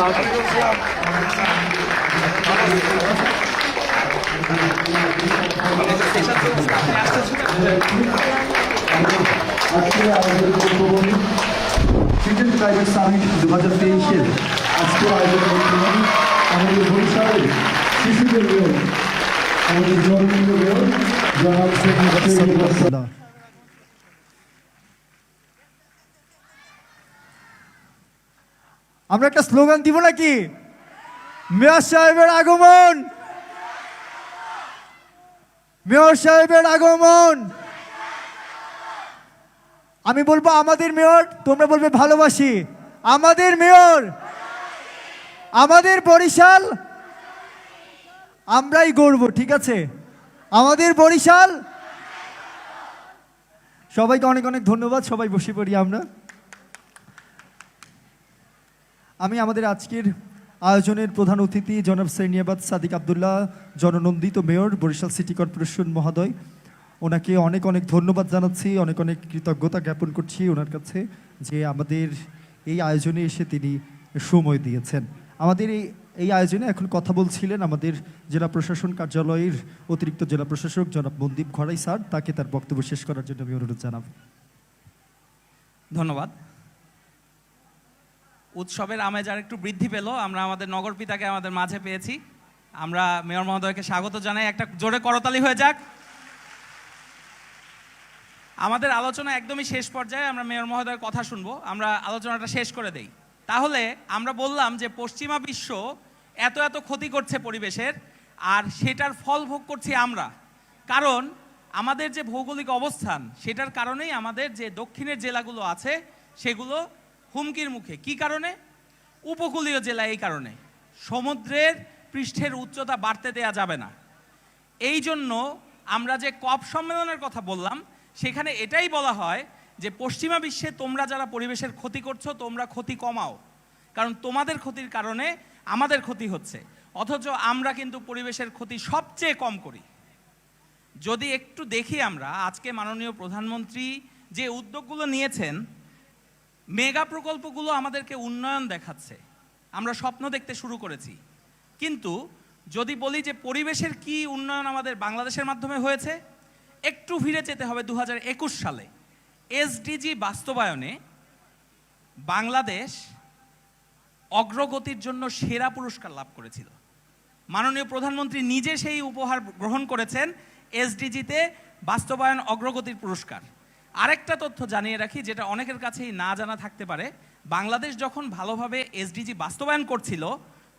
Children climate summit 2023-এর আজকে আয়োজন করছিলেন আমাদের বরিশালের শিশুদের মেয়র, আমাদের জনপ্রিয় মেয়র জনাব সেরনিয়াবাত। আমরা একটা স্লোগান দিব নাকি? মেয়র সাহেবের আগমন, মেয়র সাহেবের আগমন। আমি বলবো আমাদের মেয়র, তোমরা বলবে ভালোবাসি। আমাদের মেয়র, আমাদের বরিশাল, আমরাই গর্ব, ঠিক আছে? আমাদের বরিশাল। সবাইকে অনেক অনেক ধন্যবাদ। সবাই বসে পড়ি আমরা। আমি আমাদের আজকের আয়োজনের প্রধান অতিথি জনাব সেরনিয়াবাত সাদিক আবদুল্লাহ, জননন্দিত মেয়র বরিশাল সিটি কর্পোরেশন মহোদয়, ওনাকে অনেক অনেক ধন্যবাদ জানাচ্ছি, অনেক অনেক কৃতজ্ঞতা জ্ঞাপন করছি ওনার কাছে যে আমাদের এই আয়োজনে এসে তিনি সময় দিয়েছেন। আমাদের এই আয়োজনে এখন কথা বলছিলেন আমাদের জেলা প্রশাসন কার্যালয়ের অতিরিক্ত জেলা প্রশাসক জনাব মনদীপ ঘরাই স্যার। তাকে তার বক্তব্য শেষ করার জন্য আমি অনুরোধ জানাব। ধন্যবাদ। উৎসবের আমেজ আর একটু বৃদ্ধি পেল। আমরা আমাদের নগর পিতাকে আমাদের মাঝে পেয়েছি। আমরা মেয়র মহোদয়কে স্বাগত জানাই। একটা জোরে করতালি হয়ে যাক। আমাদের আলোচনা একদমই শেষ পর্যায়ে, আমরা মেয়র মহোদয়ের কথা শুনবো। আমরা আলোচনাটা শেষ করে দেই। তাহলে আমরা বললাম যে পশ্চিমা বিশ্ব এত এত ক্ষতি করছে পরিবেশের, আর সেটার ফল ভোগ করছি আমরা। কারণ আমাদের যে ভৌগোলিক অবস্থান, সেটার কারণেই আমাদের যে দক্ষিণের জেলাগুলো আছে সেগুলো হুমকির মুখে। কি কারণে? উপকূলীয় জেলা। এই কারণে সমুদ্রের পৃষ্ঠের উচ্চতা বাড়তে দেয়া যাবে না। এই জন্য আমরা যে কপ সম্মেলনের কথা বললাম, সেখানে এটাই বলা হয় যে পশ্চিমা বিশ্বে তোমরা যারা পরিবেশের ক্ষতি করছো, তোমরা ক্ষতি কমাও, কারণ তোমাদের ক্ষতির কারণে আমাদের ক্ষতি হচ্ছে। অথচ আমরা কিন্তু পরিবেশের ক্ষতি সবচেয়ে কম করি। যদি একটু দেখি আমরা আজকে মাননীয় প্রধানমন্ত্রী যে উদ্যোগগুলো নিয়েছেন, মেগা প্রকল্পগুলো আমাদেরকে উন্নয়ন দেখাচ্ছে, আমরা স্বপ্ন দেখতে শুরু করেছি। কিন্তু যদি বলি যে পরিবেশের কি উন্নয়ন আমাদের বাংলাদেশের মাধ্যমে হয়েছে, একটু ফিরে যেতে হবে 2021 সালে। এসডিজি বাস্তবায়নে বাংলাদেশ অগ্রগতির জন্য সেরা পুরস্কার লাভ করেছিল। মাননীয় প্রধানমন্ত্রী নিজে সেই উপহার গ্রহণ করেছেন, এসডিজিতে বাস্তবায়ন অগ্রগতির পুরস্কার। আরেকটা তথ্য জানিয়ে রাখি, যেটা অনেকের কাছেই না জানা থাকতে পারে। বাংলাদেশ যখন ভালোভাবে এসডিজি বাস্তবায়ন করছিল,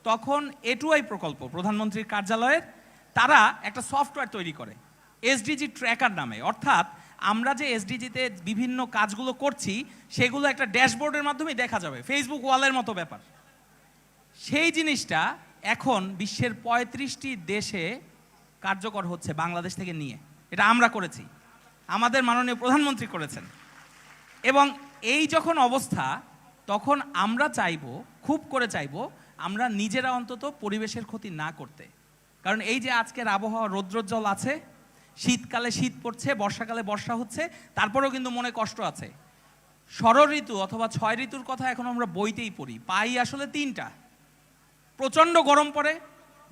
তখন এটুআই প্রকল্প প্রধানমন্ত্রীর কার্যালয়ের তারা একটা সফটওয়্যার তৈরি করে এসডিজি ট্র্যাকার নামে। অর্থাৎ আমরা যে এসডিজিতে বিভিন্ন কাজগুলো করছি সেগুলো একটা ড্যাশবোর্ডের মাধ্যমে দেখা যাবে, ফেসবুক ওয়ালের মতো ব্যাপার। সেই জিনিসটা এখন বিশ্বের 35টি দেশে কার্যকর হচ্ছে বাংলাদেশ থেকে নিয়ে। এটা আমরা করেছি, আমাদের মাননীয় প্রধানমন্ত্রী করেছেন। এবং এই যখন অবস্থা, তখন আমরা চাইবো, খুব করে চাইবো, আমরা নিজেরা অন্তত পরিবেশের ক্ষতি না করতে। কারণ এই যে আজকের আবহাওয়া রৌদ্রোজ্জ্বল আছে, শীতকালে শীত পড়ছে, বর্ষাকালে বর্ষা হচ্ছে, তারপরেও কিন্তু মনে কষ্ট আছে। ষড় ঋতু অথবা 6 ঋতুর কথা এখন আমরা বইতেই পড়ি, পাই আসলে 3টা। প্রচণ্ড গরম পড়ে,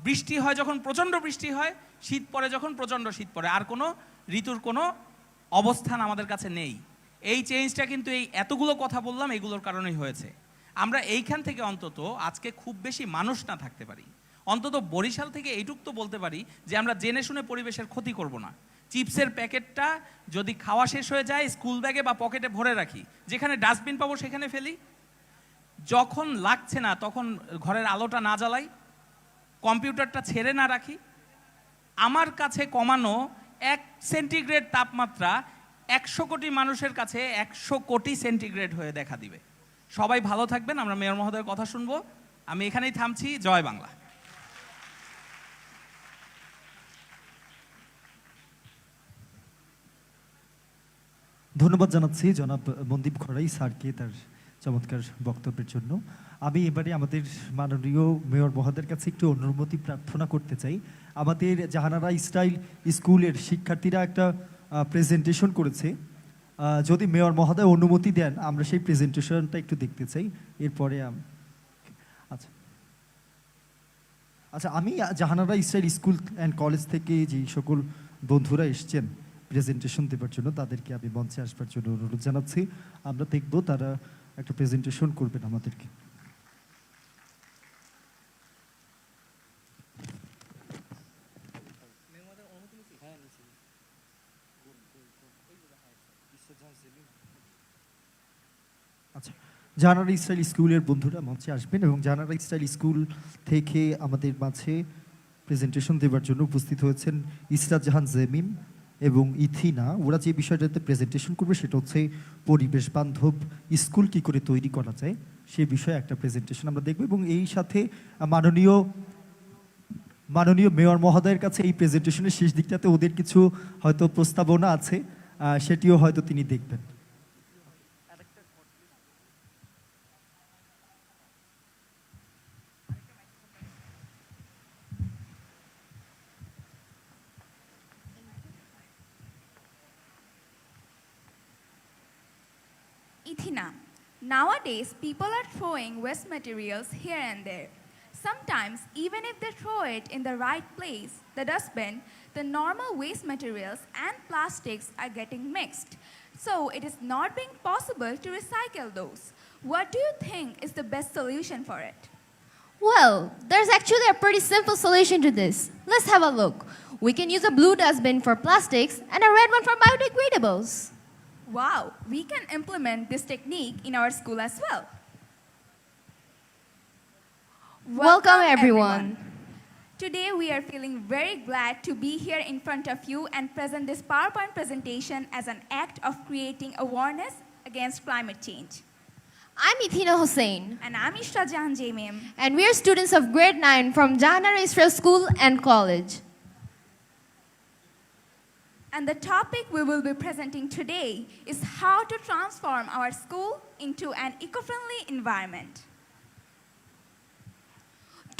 বৃষ্টি হয় যখন প্রচণ্ড বৃষ্টি হয়, শীত পড়ে যখন প্রচণ্ড শীত পড়ে। আর কোনো ঋতুর কোনো অবস্থান আমাদের কাছে নেই। এই চেঞ্জটা কিন্তু এই এতগুলো কথা বললাম এগুলোর কারণেই হয়েছে। আমরা এইখান থেকে অন্তত আজকে খুব বেশি মানুষ না থাকতে পারি, অন্তত বরিশাল থেকে এইটুক তো বলতে পারি যে আমরা জেনে শুনে পরিবেশের ক্ষতি করব না। চিপসের প্যাকেটটা যদি খাওয়া শেষ হয়ে যায়, স্কুল ব্যাগে বা পকেটে ভরে রাখি, যেখানে ডাস্টবিন পাবো সেখানে ফেলি। যখন লাগছে না তখন ঘরের আলোটা না জ্বালাই, কম্পিউটারটা ছেড়ে না রাখি। আমার কাছে কমানো 1 সেন্টিগ্রেড তাপমাত্রা 100 কোটি মানুষের কাছে 100 কোটি সেন্টিগ্রেড হয়ে দেখা দিবে। সবাই ভালো থাকবেন। আমরা মেয়র মহোদয়ের কথা শুনবো। আমি এখানেই থামছি। জয় বাংলা। ধন্যবাদ জানাচ্ছি জনাব মনদীপ ঘরাই স্যারকে তার চমৎকার বক্তব্যের জন্য। আমি এবারে আমাদের মাননীয় মেয়র মহোদয়ের কাছে একটু অনুমতি প্রার্থনা করতে চাই। আমাদের জাহানারা স্টাইল স্কুলের শিক্ষার্থীরা একটা প্রেজেন্টেশন করেছে, যদি মেয়র মহোদয় অনুমতি দেন আমরা সেই প্রেজেন্টেশনটা একটু দেখতে চাই। এরপরে আচ্ছা। আচ্ছা, আমি Jahanara Israel school and college থেকে যে সকল বন্ধুরা এসছেন প্রেজেন্টেশন দেওয়ার জন্য, তাদেরকে আমি মঞ্চে আসবার জন্য অনুরোধ জানাচ্ছি। আমরা দেখব তারা একটা প্রেজেন্টেশন করবেন আমাদেরকে। আচ্ছা, জাহানারা ইসরায়েল স্কুলের বন্ধুরা মঞ্চে আসবেন এবং জাহানারা ইসরায়েল স্কুল থেকে আমাদের মাঝে প্রেজেন্টেশন দেওয়ার জন্য উপস্থিত হয়েছেন ইসরাত জাহান জেমিম এবং ইথিনা। ওরা যে বিষয়টাতে প্রেজেন্টেশন করবে সেটা হচ্ছে পরিবেশ বান্ধব স্কুল কি করে তৈরি করা যায় সে বিষয়ে একটা প্রেজেন্টেশন আমরা দেখব। এবং এই সাথে মাননীয় মেয়র মহোদয়ের কাছে এই প্রেজেন্টেশনের শেষ দিকটাতে ওদের কিছু হয়তো প্রস্তাবনা আছে, সেটিও হয়তো তিনি দেখবেন। Ithina. Nowadays, people are throwing waste materials here and there. Sometimes, even if they throw it in the right place, the dustbin, the normal waste materials and plastics are getting mixed. So, it is not being possible to recycle those. What do you think is the best solution for it? Well, there's actually a pretty simple solution to this. Let's have a look. We can use a blue dustbin for plastics and a red one for biodegradables. Wow, we can implement this technique in our school as well. Welcome, everyone. Today we are feeling very glad to be here in front of you and present this PowerPoint presentation as an act of creating awareness against climate change. I'm Ithina Hussain, And I'm Ishra Jahan Jamim. and we are students of grade 9 from Jahanara Israel School and College. And the topic we will be presenting today is how to transform our school into an eco-friendly environment.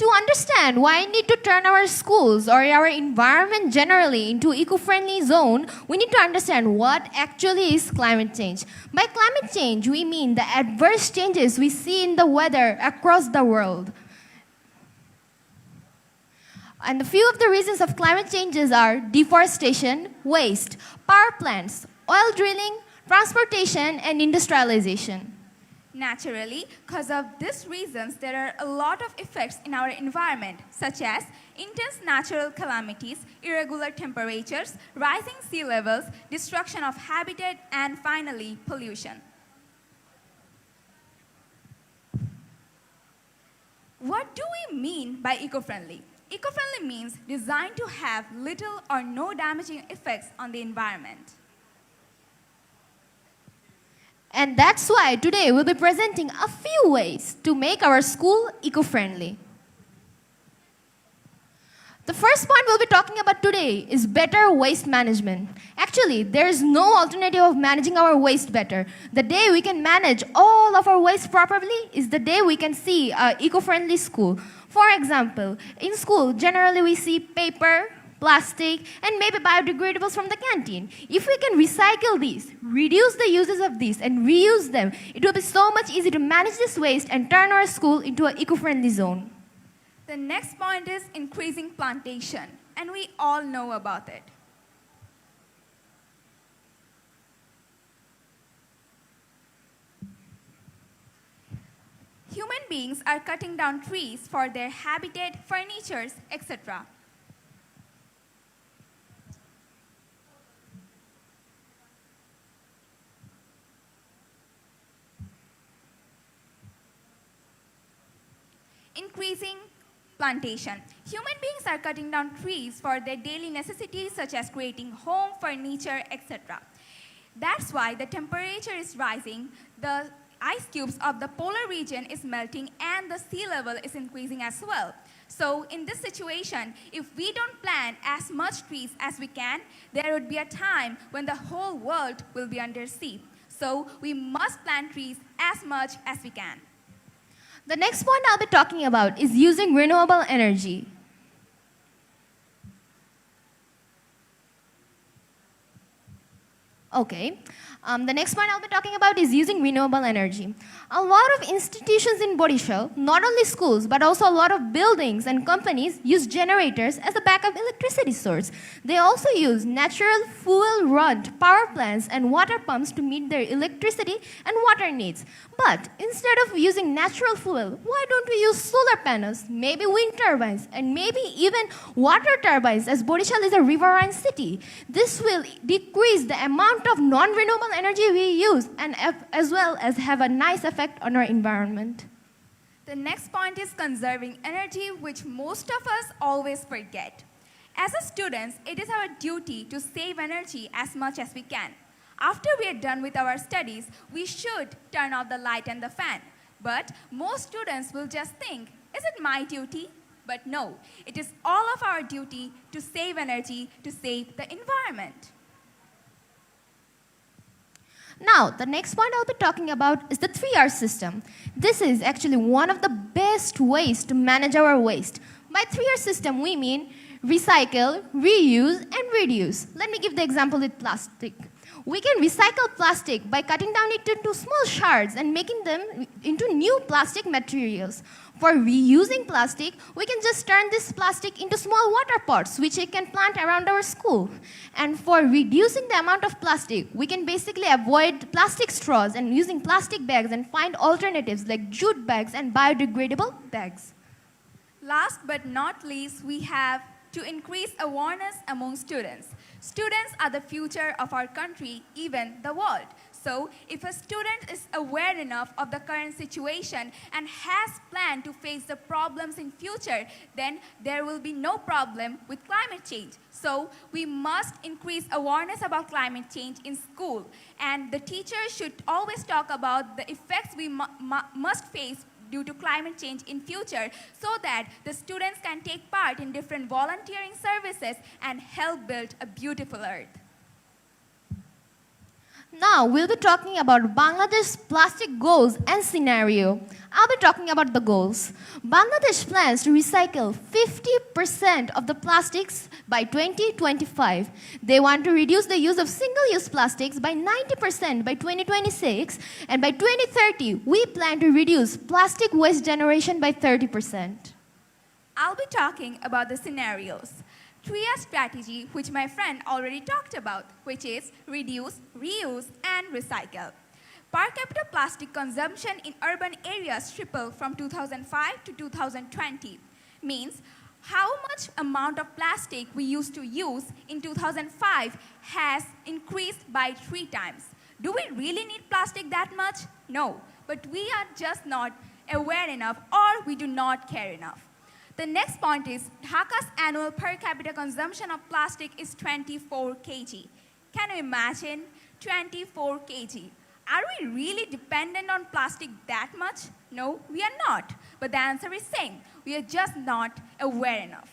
To understand why we need to turn our schools or our environment generally into eco-friendly zone, we need to understand what actually is climate change. By climate change, we mean the adverse changes we see in the weather across the world. And a few of the reasons of climate changes are deforestation, waste, power plants, oil drilling, transportation, and industrialization. Naturally, because of these reasons, there are a lot of effects in our environment, such as intense natural calamities, irregular temperatures, rising sea levels, destruction of habitat, and finally, pollution. What do we mean by eco-friendly? Eco-friendly means designed to have little or no damaging effects on the environment. And that's why today we'll be presenting a few ways to make our school eco-friendly. The first point we'll be talking about today is better waste management. Actually, there is no alternative of managing our waste better. The day we can manage all of our waste properly is the day we can see an eco-friendly school. For example, in school, generally we see paper, plastic, and maybe biodegradables from the canteen. If we can recycle these, reduce the uses of these, and reuse them, it will be so much easier to manage this waste and turn our school into an eco-friendly zone. The next point is increasing plantation, and we all know about it. Human beings are cutting down trees for their habitat, furnitures, etc. Increasing plantation. Human beings are cutting down trees for their daily necessities such as creating home, furniture, etc. That's why the temperature is rising, the ice cubes of the polar region is melting, and the sea level is increasing as well. So in this situation, if we don't plant as much trees as we can, there would be a time when the whole world will be under sea. So we must plant trees as much as we can. The next point I'll be talking about is using renewable energy. Okay. The next point I'll be talking about is using renewable energy. A lot of institutions in Barishal, not only schools, but also a lot of buildings and companies use generators as a backup electricity source. They also use natural fuel-run power plants and water pumps to meet their electricity and water needs. But instead of using natural fuel, why don't we use solar panels, maybe wind turbines, and maybe even water turbines, as Barishal is a riverine city? This will decrease the amount of non-renewable energy we use and as well as have a nice effect on our environment. The next point is conserving energy, which most of us always forget. As a students, it is our duty to save energy as much as we can. After we are done with our studies, we should turn off the light and the fan. But most students will just think, is it my duty? But no, it is all of our duty to save energy, to save the environment. Now, the next point I'll be talking about is the 3R system. This is actually one of the best ways to manage our waste. By 3R system, we mean recycle, reuse, and reduce. Let me give the example with plastic. We can recycle plastic by cutting down it into small shards and making them into new plastic materials. For reusing plastic, we can just turn this plastic into small water pots, which we can plant around our school. And for reducing the amount of plastic, we can basically avoid plastic straws and using plastic bags and find alternatives like jute bags and biodegradable bags. Last but not least, we have to increase awareness among students. Students are the future of our country, even the world. So, if a student is aware enough of the current situation and has planned to face the problems in future, then there will be no problem with climate change. So, we must increase awareness about climate change in school. And the teachers should always talk about the effects we must face due to climate change in future, so that the students can take part in different volunteering services and help build a beautiful earth. Now, we'll be talking about Bangladesh's plastic goals and scenario. I'll be talking about the goals. Bangladesh plans to recycle 50% of the plastics by 2025. They want to reduce the use of single-use plastics by 90% by 2026. And by 2030, we plan to reduce plastic waste generation by 30%. I'll be talking about the scenarios. 3R strategy, which my friend already talked about, which is reduce, reuse, and recycle. Per capita plastic consumption in urban areas tripled from 2005 to 2020. Means how much amount of plastic we used to use in 2005 has increased by 3 times. Do we really need plastic that much? No, but we are just not aware enough, or we do not care enough. The next point is Dhaka's annual per capita consumption of plastic is 24 kg. Can you imagine 24 kg? Are we really dependent on plastic that much? No, we are not. But the answer is same. We are just not aware enough.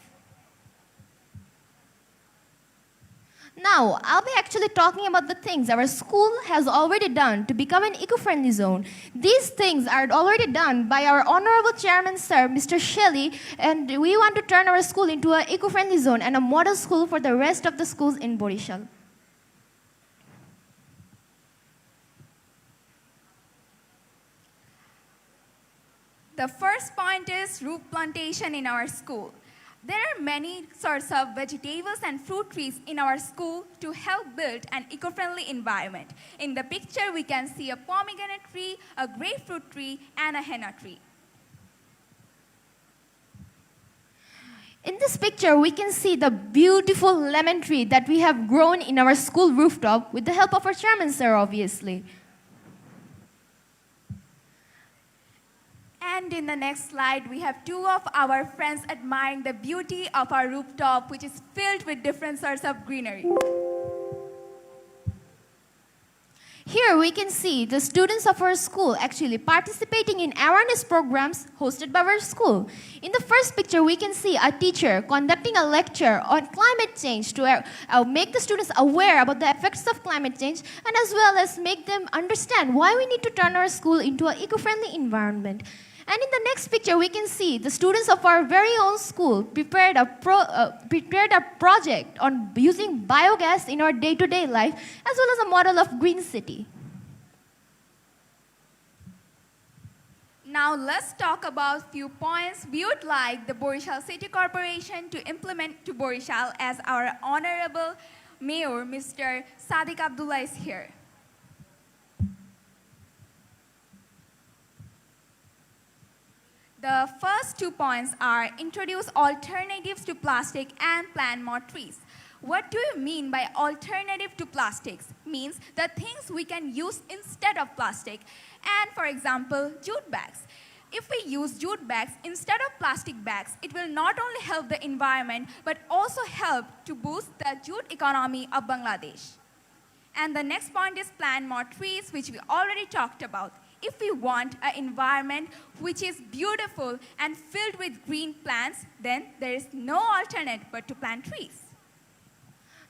Now, I'll be actually talking about the things our school has already done to become an eco-friendly zone. These things are already done by our honorable chairman, sir, Mr. Shelley, and we want to turn our school into an eco-friendly zone and a model school for the rest of the schools in Barishal. The first point is roof plantation in our school. There are many sorts of vegetables and fruit trees in our school to help build an eco-friendly environment. In the picture, we can see a pomegranate tree, a grapefruit tree, and a henna tree. In this picture, we can see the beautiful lemon tree that we have grown in our school rooftop with the help of our chairman, sir, obviously. And in the next slide, we have 2 of our friends admiring the beauty of our rooftop, which is filled with different sorts of greenery. Here we can see the students of our school actually participating in awareness programs hosted by our school. In the first picture, we can see a teacher conducting a lecture on climate change to make the students aware about the effects of climate change, and as well as make them understand why we need to turn our school into an eco-friendly environment. And in the next picture, we can see the students of our very own school prepared a project on using biogas in our day-to-day life, as well as a model of green city. Now let's talk about few points we would like the Barishal City Corporation to implement to Barishal, as our Honorable Mayor, Mr. Sadiq Abdullah, is here. The first 2 points are introduce alternatives to plastic and plant more trees. What do you mean by alternative to plastics? Means the things we can use instead of plastic. And for example, jute bags. If we use jute bags instead of plastic bags, it will not only help the environment, but also help to boost the jute economy of Bangladesh. And the next point is plant more trees, which we already talked about. If we want an environment which is beautiful and filled with green plants, then there is no alternate but to plant trees.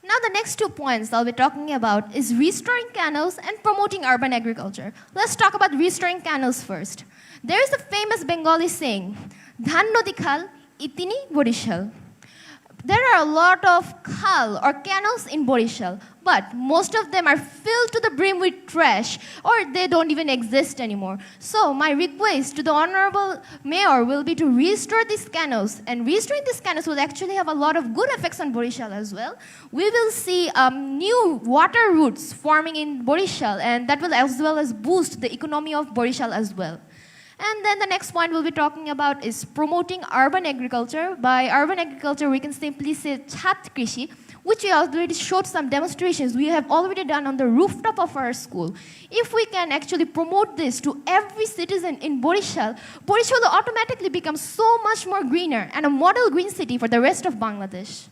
Now the next 2 points I'll be talking about is restoring canals and promoting urban agriculture. Let's talk about restoring canals first. There is a famous Bengali saying, "Dhan nodi khal, itini Barishal." There are a lot of khal or canals in Barishal, but most of them are filled to the brim with trash, or they don't even exist anymore. So my request to the Honorable Mayor will be to restore these canals, and restoring these canals will actually have a lot of good effects on Barishal as well. We will see new water routes forming in Barishal, and that will as well as boost the economy of Barishal as well. And then the next point we'll be talking about is promoting urban agriculture. By urban agriculture, we can simply say Chat Krishi, which we already showed some demonstrations we have already done on the rooftop of our school. If we can actually promote this to every citizen in Barishal, Barishal will automatically become so much more greener and a model green city for the rest of Bangladesh.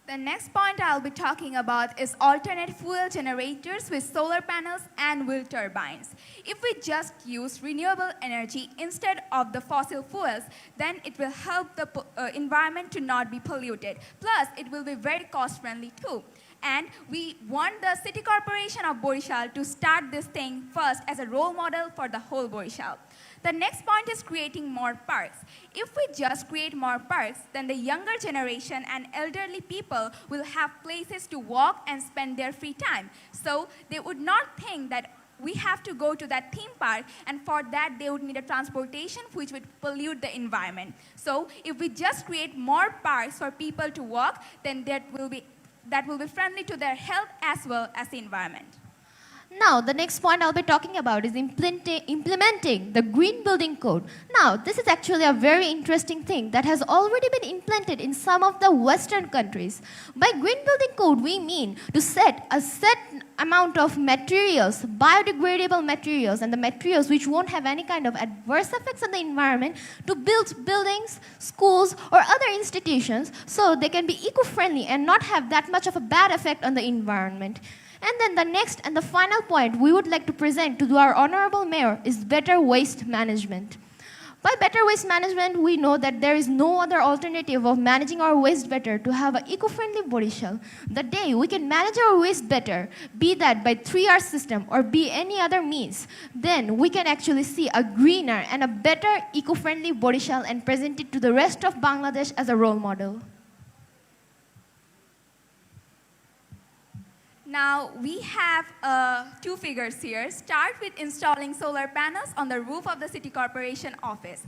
The next point I'll be talking about is alternate fuel generators with solar panels and wind turbines. If we just use renewable energy instead of the fossil fuels, then it will help the environment to not be polluted. Plus, it will be very cost friendly too. And we want the City Corporation of Barishal to start this thing first as a role model for the whole Barishal. The next point is creating more parks. If we just create more parks, then the younger generation and elderly people will have places to walk and spend their free time. So they would not think that we have to go to that theme park, and for that they would need a transportation which would pollute the environment. So if we just create more parks for people to walk, then that will be friendly to their health as well as the environment. Now, the next point I'll be talking about is implementing the Green Building Code. Now, this is actually a very interesting thing that has already been implemented in some of the Western countries. By Green Building Code, we mean to set a set amount of materials, biodegradable materials, and the materials which won't have any kind of adverse effects on the environment, to build buildings, schools, or other institutions so they can be eco-friendly and not have that much of a bad effect on the environment. And then the next and the final point we would like to present to our Honorable Mayor is better waste management. By better waste management, we know that there is no other alternative of managing our waste better to have an eco-friendly Barishal. The day we can manage our waste better, be that by 3R system or be any other means, then we can actually see a greener and a better eco-friendly Barishal and present it to the rest of Bangladesh as a role model. Now we have 2 figures here. Start with installing solar panels on the roof of the City Corporation office.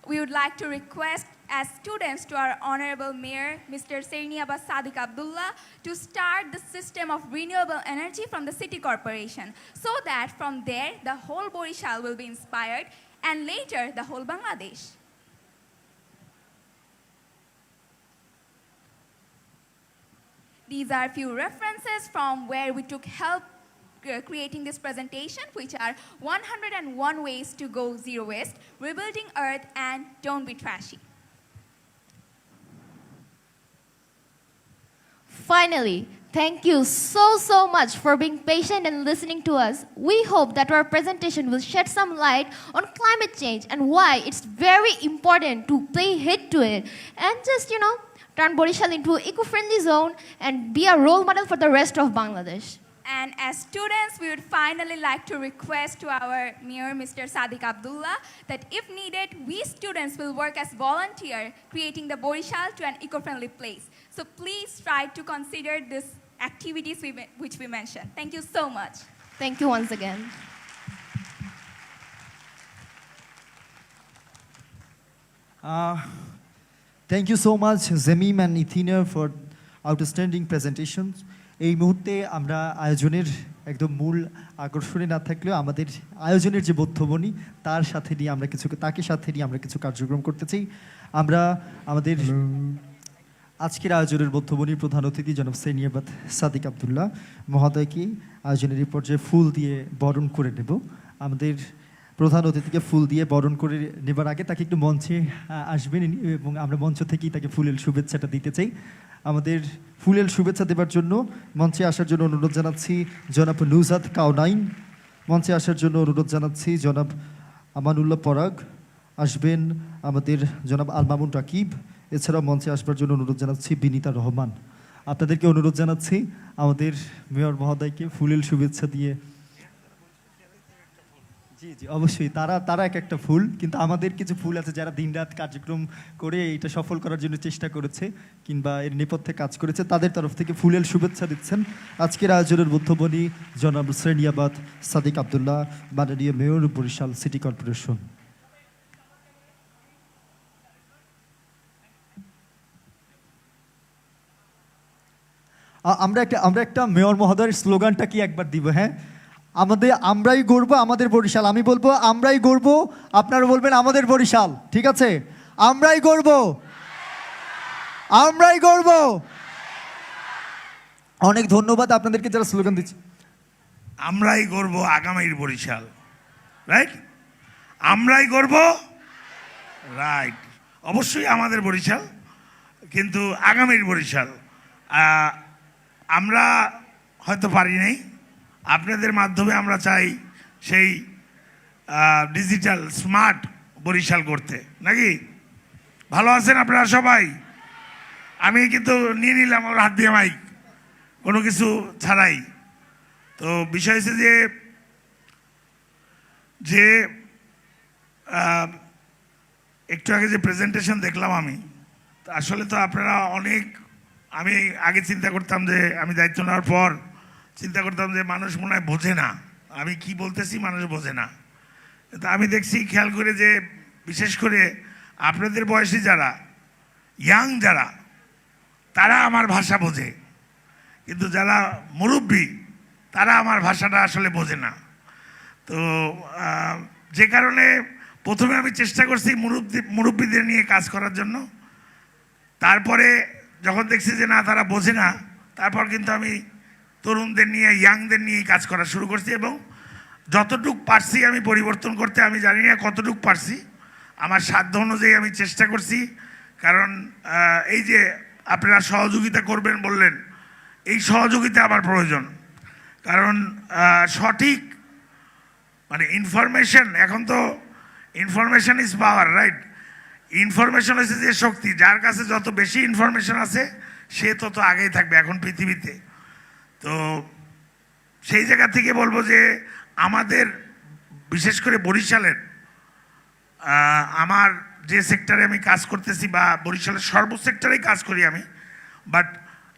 We would like to request as students to our Honorable Mayor, Mr. Serniabat Sadiq Abdullah, to start the system of renewable energy from the City Corporation, so that from there the whole Barishal will be inspired, and later the whole Bangladesh. These are few references from where we took help creating this presentation, which are 101 ways to go zero waste, rebuilding earth, and don't be trashy. Finally, thank you so much for being patient and listening to us. We hope that our presentation will shed some light on climate change and why it's very important to pay heed to it and just, turn Barishal into an eco-friendly zone and be a role model for the rest of Bangladesh. And as students, we would finally like to request to our Mayor, Mr. Sadiq Abdullah, that if needed, we students will work as volunteer, creating the Barishal to an eco-friendly place. So please try to consider these activities which we mentioned. Thank you so much. Thank you once again. Thank you so much, Zamim and Ithina, for outstanding presentations. এই মুহূর্তে আমরা আয়োজনের একদম মূল আকর্ষণে না থাকলেও আমাদের আয়োজনের যে বদ্ধমণি তার সাথে নিয়ে আমরা কিছু কার্যক্রম করতে চাই। আমরা আমাদের আজকের আয়োজনের বদ্ধমণির প্রধান অতিথি জনাব সেরনিয়াবাত সাদিক আব্দুল্লাহ মহোদয়কে আয়োজনের এই পর্যায়ে ফুল দিয়ে বরণ করে নেব। আমাদের প্রধান অতিথিকে ফুল দিয়ে বরণ করে নেবার আগে তাকে একটু মঞ্চে আসবেন এবং আমরা মঞ্চ থেকেই তাকে ফুলের শুভেচ্ছাটা দিতে চাই। আমাদের ফুলের শুভেচ্ছা দেবার জন্য মঞ্চে আসার জন্য অনুরোধ জানাচ্ছি জনাব নুজাত কাওনাইন, মঞ্চে আসার জন্য অনুরোধ জানাচ্ছি জনাব আমানুল্লাহ পরাগ, আসবেন আমাদের জনাব আল মামুন রাকিব, এছাড়াও মঞ্চে আসবার জন্য অনুরোধ জানাচ্ছি বিনীতা রহমান। আপনাদেরকে অনুরোধ জানাচ্ছি আমাদের মেয়র মহোদয়কে ফুলের শুভেচ্ছা দিয়ে। জি জি, অবশ্যই তারা এক একটা ফুল, কিন্তু আমাদের কিছু ফুল আছে যারা দিনরাত কার্যক্রম করে এটা সফল করার জন্য চেষ্টা করেছে কিংবা এর নেপথ্যে কাজ করেছে, তাদের তরফ থেকে ফুলের শুভেচ্ছা দিচ্ছেন আজকের আয়োজনের মধ্যমণি জনাব সেরনিয়াবাত সাদিক আব্দুল্লাহ, মাননীয় মেয়র, বরিশাল সিটি কর্পোরেশন। আমরা একটা মেয়র মহোদয়ের স্লোগানটা কি একবার দিব? হ্যাঁ, আমরাই গর্ব আমাদের বরিশাল। আমি বলবো আমরাই গর্ব, আপনারা বলবেন আমাদের বরিশাল। ঠিক আছে? আমরাই গর্ব, আমরাই গর্ব। অনেক ধন্যবাদ আপনাদেরকে যারা স্লোগান দিচ্ছে। আমরাই গর্ব আগামীর বরিশাল, রাইট? আমরাই গর্ব, রাইট। অবশ্যই আমাদের বরিশাল, কিন্তু আগামীর বরিশাল আমরা হয়তো পারি নাই, আপনাদের মাধ্যমে আমরা চাই সেই ডিজিটাল স্মার্ট বরিশাল করতে, নাকি? ভালো আছেন আপনারা সবাই? আমি কিন্তু নিয়ে নিলাম আমার হাত দিয়ে মাইক, কোনো কিছু ছাড়াই। তো বিষয় হচ্ছে যে একটু আগে যে প্রেজেন্টেশন দেখলাম আমি, আসলে তো আপনারা অনেক, আমি আগে চিন্তা করতাম যে আমি দায়িত্ব নেওয়ার পর চিন্তা করতাম যে মানুষ মনে হয় বোঝে না আমি কি বলতেছি, মানুষ বোঝে না। কিন্তু আমি দেখছি খেয়াল করে যে বিশেষ করে আপনাদের বয়সী যারা, ইয়াং যারা, তারা আমার ভাষা বোঝে, কিন্তু যারা মুরব্বী তারা আমার ভাষাটা আসলে বোঝে না। তো যে কারণে প্রথমে আমি চেষ্টা করছি মুরব্বীদের নিয়ে কাজ করার জন্য, তারপরে যখন দেখছি যে না তারা বোঝে না, তারপর কিন্তু আমি তরুণদের নিয়ে, ইয়াংদের নিয়ে কাজ করা শুরু করছি এবং যতটুক পারছি আমি পরিবর্তন করতে, আমি জানি না কতটুক পারছি, আমার সাধ্য অনুযায়ী আমি চেষ্টা করছি। কারণ এই যে আপনারা সহযোগিতা করবেন বললেন, এই সহযোগিতা আমার প্রয়োজন। কারণ সঠিক মানে ইনফরমেশন, এখন তো information is power, right? Information হচ্ছে যে শক্তি, যার কাছে যত বেশি ইনফরমেশন আছে সে তত আগেই থাকবে এখন পৃথিবীতে। তো সেই জায়গা থেকে বলবো যে আমাদের বিশেষ করে বরিশালের, আমার যে সেক্টরে আমি কাজ করতেছি বা বরিশালের সর্বসেক্টরেই কাজ করি আমি, বাট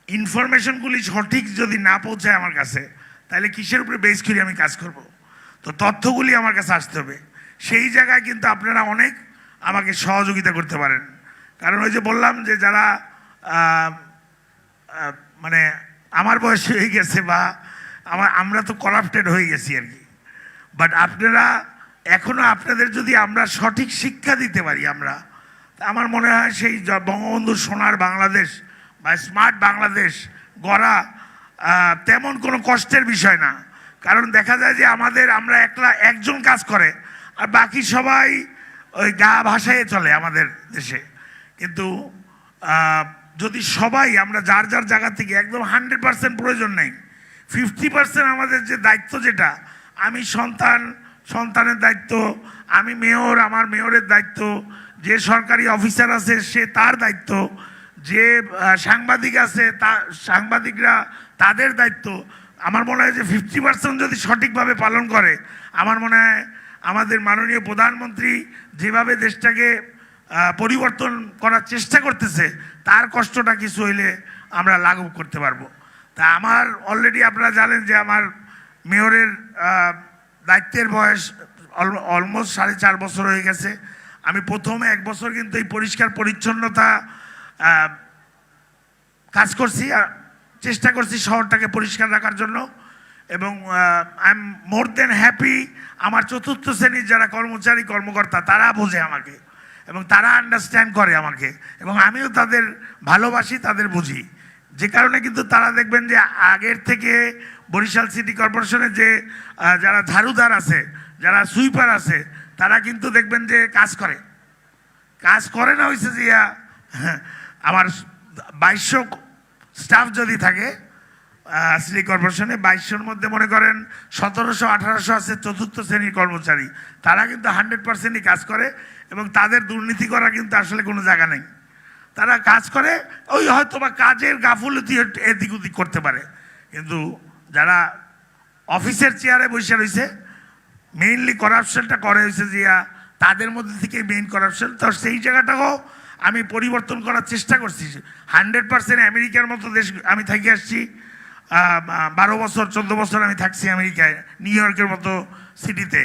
ইনফরমেশনগুলি সঠিক যদি না পৌঁছায় আমার কাছে, তাহলে কিসের উপরে বেস করে আমি কাজ করব? তো তথ্যগুলি আমার কাছে আসতে হবে। সেই জায়গায় কিন্তু আপনারা অনেক আমাকে সহযোগিতা করতে পারেন। কারণ ওই যে বললাম যে যারা মানে আমার বয়স হয়ে গেছে বা আমরা তো করাপ্টেড হয়ে গেছি আর কি, বাট আপনারা এখনও আপনাদের যদি আমরা সঠিক শিক্ষা দিতে পারি, আমরা, আমার মনে হয় সেই বঙ্গবন্ধুর সোনার বাংলাদেশ বা স্মার্ট বাংলাদেশ গড়া তেমন কোনো কষ্টের বিষয় না। কারণ দেখা যায় যে আমরা একজন কাজ করে আর বাকি সবাই ওই গা ভাষায় চলে আমাদের দেশে। কিন্তু যদি সবাই আমরা যার যার জায়গা থেকে একদম 100% প্রয়োজন নেই, 50% আমাদের যে দায়িত্ব, যেটা আমি সন্তানের দায়িত্ব, আমি মেয়র, আমার মেয়রের দায়িত্ব, যে সরকারি অফিসার আছে সে তার দায়িত্ব, যে সাংবাদিক আছে সাংবাদিকরা তাদের দায়িত্ব, আমার মনে হয় যে 50% যদি সঠিকভাবে পালন করে, আমার মনে হয় আমাদের মাননীয় প্রধানমন্ত্রী যেভাবে দেশটাকে পরিবর্তন করার চেষ্টা করতেছে, তার কষ্টটা কিছু হইলে আমরা লাঘব করতে পারবো। তা আমার অলরেডি আপনারা জানেন যে আমার মেয়রের দায়িত্বের বয়স অলমোস্ট 4.5 বছর হয়ে গেছে। আমি প্রথমে 1 বছর কিন্তু এই পরিষ্কার পরিচ্ছন্নতা কাজ করছি, চেষ্টা করছি শহরটাকে পরিষ্কার রাখার জন্য, এবং I am more than happy. আমার চতুর্থ শ্রেণীর যারা কর্মচারী কর্মকর্তা তারা বোঝে আমাকে এবং তারা আন্ডারস্ট্যান্ড করে আমাকে, এবং আমিও তাদের ভালোবাসি, তাদের বুঝি। যে কারণে কিন্তু তারা দেখবেন যে আগের থেকে বরিশাল সিটি কর্পোরেশনের যে যারা ঝাড়ুদার আছে, যারা সুইপার আছে, তারা কিন্তু দেখবেন যে কাজ করে না। হয়েছে যে আমার 2200 স্টাফ যদি থাকে সিটি কর্পোরেশনে, 2200-র মধ্যে মনে করেন 1700-1800 আছে চতুর্থ শ্রেণীর কর্মচারী। তারা কিন্তু 100%ই কাজ করে, এবং তাদের দুর্নীতি করা কিন্তু আসলে কোনো জায়গা নেই। তারা কাজ করে, ওই হয়তো বা কাজের গাফুলতি এদিক ওদিক করতে পারে, কিন্তু যারা অফিসের চেয়ারে বসে রয়েছে মেইনলি করাপশনটা করে হয়েছে যে তাদের মধ্যে থেকে মেইন করাপশন। তো সেই জায়গাটাও আমি পরিবর্তন করার চেষ্টা করছি। 100% আমেরিকার মতো দেশ আমি থেকে আসছি, 12 বছর 14 বছর আমি থাকছি আমেরিকায়, নিউ ইয়র্কের মতো সিটিতে।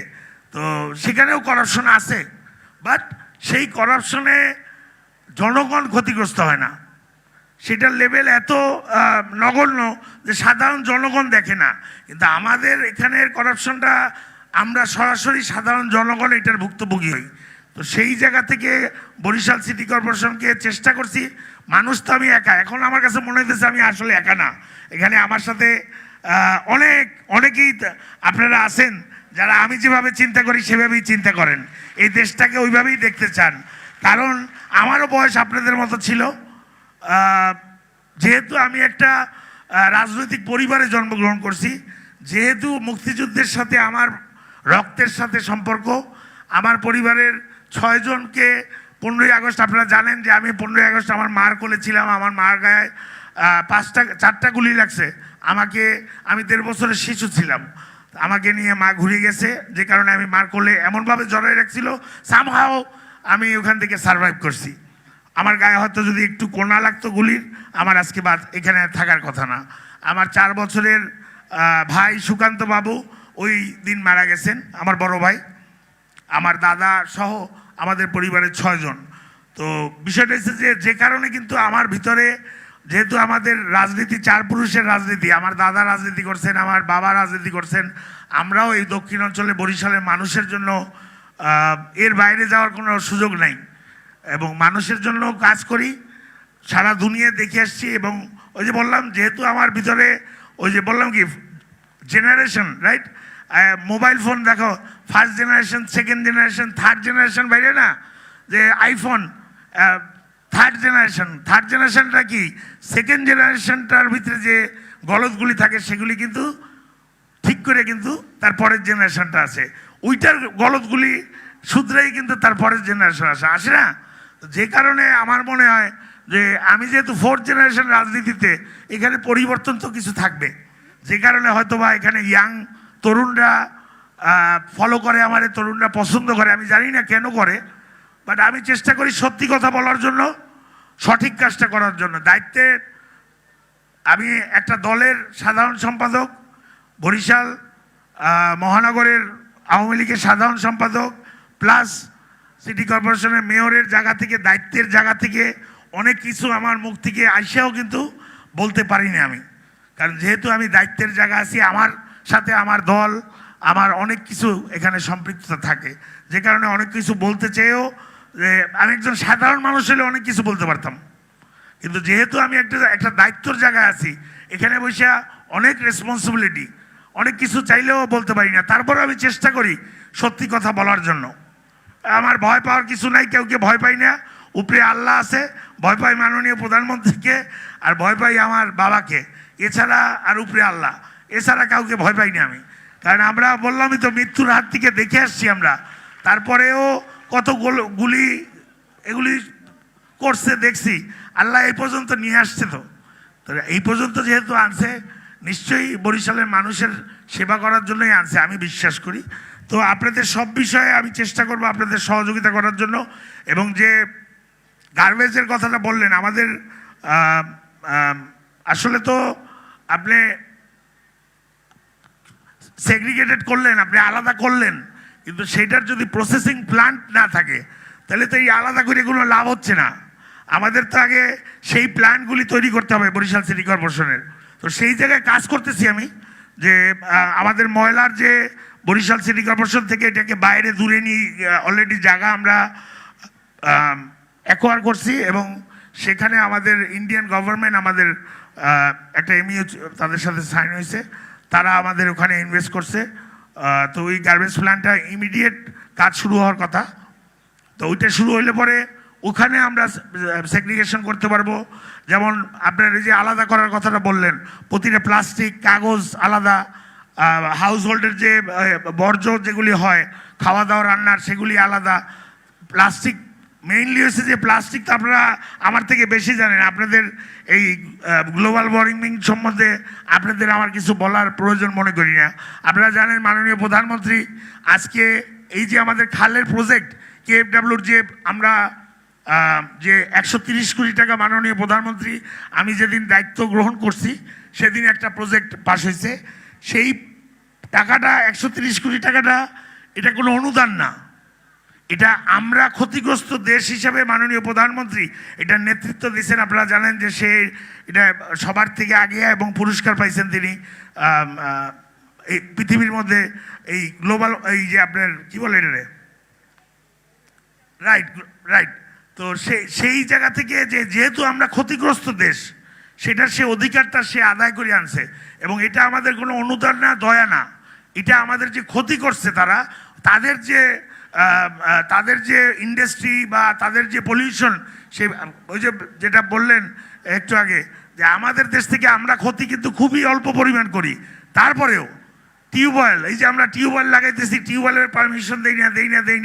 তো সেখানেও করাপশন আছে, বাট সেই করাপশনে জনগণ ক্ষতিগ্রস্ত হয় না। সেটার লেভেল এত নগণ্য যে সাধারণ জনগণ দেখে না। কিন্তু আমাদের এখানের করাপশনটা আমরা সরাসরি সাধারণ জনগণ এটার ভুক্তভোগী হই। তো সেই জায়গা থেকে বরিশাল সিটি কর্পোরেশনকে চেষ্টা করছি। মানুষ তো আমি একা, এখন আমার কাছে মনে হইতেছে আমি আসলে একা না। এখানে আমার সাথে অনেকেই আপনারা আছেন যারা আমি যেভাবে চিন্তা করি সেভাবেই চিন্তা করেন, এই দেশটাকে ওইভাবেই দেখতে চান। কারণ আমারও বয়স আপনাদের মতো ছিল। যেহেতু আমি একটা রাজনৈতিক পরিবারে জন্মগ্রহণ করছি, যেহেতু মুক্তিযুদ্ধের সাথে আমার রক্তের সাথে সম্পর্ক, আমার পরিবারের 6 জনকে 15ই আগস্ট, আপনারা জানেন যে আমি 15ই আগস্ট আমার মার কোলে ছিলাম। আমার মার গায়ে 4টা গুলি লাগছে আমাকে। আমি 1.5 বছরের শিশু ছিলাম, আমাকে নিয়ে মা ঘুরে গেছে, যে কারণে আমি মার কোলে এমনভাবে জড়াই রাখছিল, সামহাও আমি ওখান থেকে সারভাইভ করছি। আমার গায়ে হয়তো যদি একটু কোনা লাগতো গুলির, আমার আজকে এখানে থাকার কথা না। আমার 4 বছরের ভাই সুকান্ত বাবু ওই দিন মারা গেছেন, আমার বড় ভাই, আমার দাদা সহ আমাদের পরিবারের 6 জন। তো বিষয়টা হচ্ছে যে কারণে কিন্তু আমার ভিতরে, যেহেতু আমাদের রাজনীতি 4 পুরুষের রাজনীতি, আমার দাদা রাজনীতি করছেন, আমার বাবা রাজনীতি করছেন, আমরাও এই দক্ষিণ অঞ্চলে বরিশালের মানুষের জন্য এর বাইরে যাওয়ার কোনো সুযোগ নাই, এবং মানুষের জন্য কাজ করি, সারা দুনিয়া দেখে আসছি। এবং ওই যে বললাম, যেহেতু আমার ভিতরে ওই যে বললাম কি জেনারেশন, রাইট, মোবাইল ফোন দেখো, first generation, second generation, third generation বাইরে না, যে আইফোন থার্ড জেনারেশনটা কি, সেকেন্ড জেনারেশনটার ভিতরে যে গলতগুলি থাকে সেগুলি কিন্তু ঠিক করে কিন্তু তারপরের জেনারেশনটা আছে, ওইটার গলতগুলি শুধরেই কিন্তু তারপরের জেনারেশন আসে না। যে কারণে আমার মনে হয় যে আমি যেহেতু 4th জেনারেশন রাজনীতিতে, এখানে পরিবর্তন তো কিছু থাকবে, যে কারণে হয়তো বা এখানে ইয়াং তরুণরা ফলো করে, আমার তরুণরা পছন্দ করে, আমি জানি না কেন করে, বাট আমি চেষ্টা করি সত্যি কথা বলার জন্য, সঠিক কাজটা করার জন্য। দায়িত্বে আমি একটা দলের সাধারণ সম্পাদক, বরিশাল মহানগরের আওয়ামী লীগের সাধারণ সম্পাদক, প্লাস সিটি কর্পোরেশনের মেয়রের জায়গা থেকে, দায়িত্বের জায়গা থেকে অনেক কিছু আমার মুখ থেকে আইসাও কিন্তু বলতে পারিনি আমি, কারণ যেহেতু আমি দায়িত্বের জায়গা আছি, আমার সাথে আমার দল, আমার অনেক কিছু এখানে সম্পৃক্ততা থাকে, যে কারণে অনেক কিছু বলতে চেয়েও, যে আমি একজন সাধারণ মানুষ হলে অনেক কিছু বলতে পারতাম, কিন্তু যেহেতু আমি একটা দায়িত্বর জায়গায় আছি, এখানে বসে অনেক রেসপন্সিবিলিটি, অনেক কিছু চাইলেও বলতে পারি না। তারপর আমি চেষ্টা করি সত্যি কথা বলার জন্য। আমার ভয় পাওয়ার কিছু নাই, কেউকে ভয় পাই না, উপরে আল্লাহ আছে, ভয় পাই মাননীয় প্রধানমন্ত্রীকে, আর ভয় পাই আমার বাবাকে, এছাড়া আর উপরে আল্লাহ, এছাড়া কাউকে ভয় পাই না আমি। কারণ আমরা বললামই তো, মৃত্যুর হাত থেকে দেখে আসছি আমরা, তারপরেও কত গুলি এগুলি করছে দেখছি, আল্লাহ এই পর্যন্ত নিয়ে আসছে। তো এই পর্যন্ত যেহেতু আনছে, নিশ্চয়ই বরিশালের মানুষের সেবা করার জন্যই আনছে, আমি বিশ্বাস করি। তো আপনাদের সব বিষয়ে আমি চেষ্টা করব আপনাদের সহযোগিতা করার জন্য। এবং যে গার্বেজের কথাটা বললেন, আমাদের আসলে তো আপনি সেগ্রিগেটেড করলেন, আপনি আলাদা করলেন, কিন্তু সেটার যদি প্রসেসিং প্ল্যান্ট না থাকে তাহলে তো এই আলাদা করে কোনো লাভ হচ্ছে না। আমাদের তো আগে সেই প্ল্যানগুলি তৈরি করতে হবে বরিশাল সিটি কর্পোরেশনের। তো সেই জায়গায় কাজ করতেছি আমি, যে আমাদের ময়লার যে বরিশাল সিটি কর্পোরেশন থেকে এটাকে বাইরে দূরে নিয়ে অলরেডি জায়গা আমরা অ্যাকোয়ার করছি, এবং সেখানে আমাদের ইন্ডিয়ান গভর্নমেন্ট আমাদের একটা এমইউ তাদের সাথে সাইন হয়েছে, তারা আমাদের ওখানে ইনভেস্ট করছে। তো ওই গার্বেজ প্ল্যান্টটা ইমিডিয়েট কাজ শুরু হওয়ার কথা। তো ওইটা শুরু হইলে পরে ওখানে আমরা সেগ্রিগেশন করতে পারবো। যেমন আপনার এই যে আলাদা করার কথাটা বললেন, প্রতিটা প্লাস্টিক কাগজ আলাদা, হাউস হোল্ডের যে বর্জ্য যেগুলি হয় খাওয়া দাওয়া রান্নার সেগুলি আলাদা। প্লাস্টিক মেইনলি হচ্ছে যে প্লাস্টিক তো আপনারা আমার থেকে বেশি জানেন, আপনাদের এই গ্লোবাল ওয়ার্মিং সম্বন্ধে আপনাদের আমার কিছু বলার প্রয়োজন মনে করি না। আপনারা জানেন মাননীয় প্রধানমন্ত্রী আজকে এই যে আমাদের খালের প্রজেক্ট কেএফডব্লিউর যে আমরা যে 130 কোটি টাকা মাননীয় প্রধানমন্ত্রী আমি যেদিন দায়িত্ব গ্রহণ করছি সেদিন একটা প্রজেক্ট পাস হয়েছে। সেই টাকাটা 130 কোটি টাকাটা এটা কোনো অনুদান না, এটা আমরা ক্ষতিগ্রস্ত দেশ হিসাবে মাননীয় প্রধানমন্ত্রী এটা নেতৃত্ব দিয়েছেন। আপনারা জানেন যে সে এটা সবার থেকে আগে এবং পুরস্কার পাইছেন তিনি এই পৃথিবীর মধ্যে এই গ্লোবাল এই যে আপনার কি বলে এটা রাইট রাইট। তো সেই জায়গা থেকে যেহেতু আমরা ক্ষতিগ্রস্ত দেশ সেটার সে অধিকারটা সে আদায় করে আনছে, এবং এটা আমাদের কোনো অনুদান না দয়া না, এটা আমাদের যে ক্ষতি করছে তারা তাদের যে ইন্ডাস্ট্রি বা তাদের যে পলিউশন, সে ওই যে যেটা বললেন একটু আগে যে আমাদের দেশ থেকে আমরা ক্ষতি কিন্তু খুবই অল্প পরিমাণ করি। তারপরেও টিউবওয়েল, এই যে আমরা টিউবওয়েল লাগাইতেছি, টিউবওয়েলের পারমিশন দেই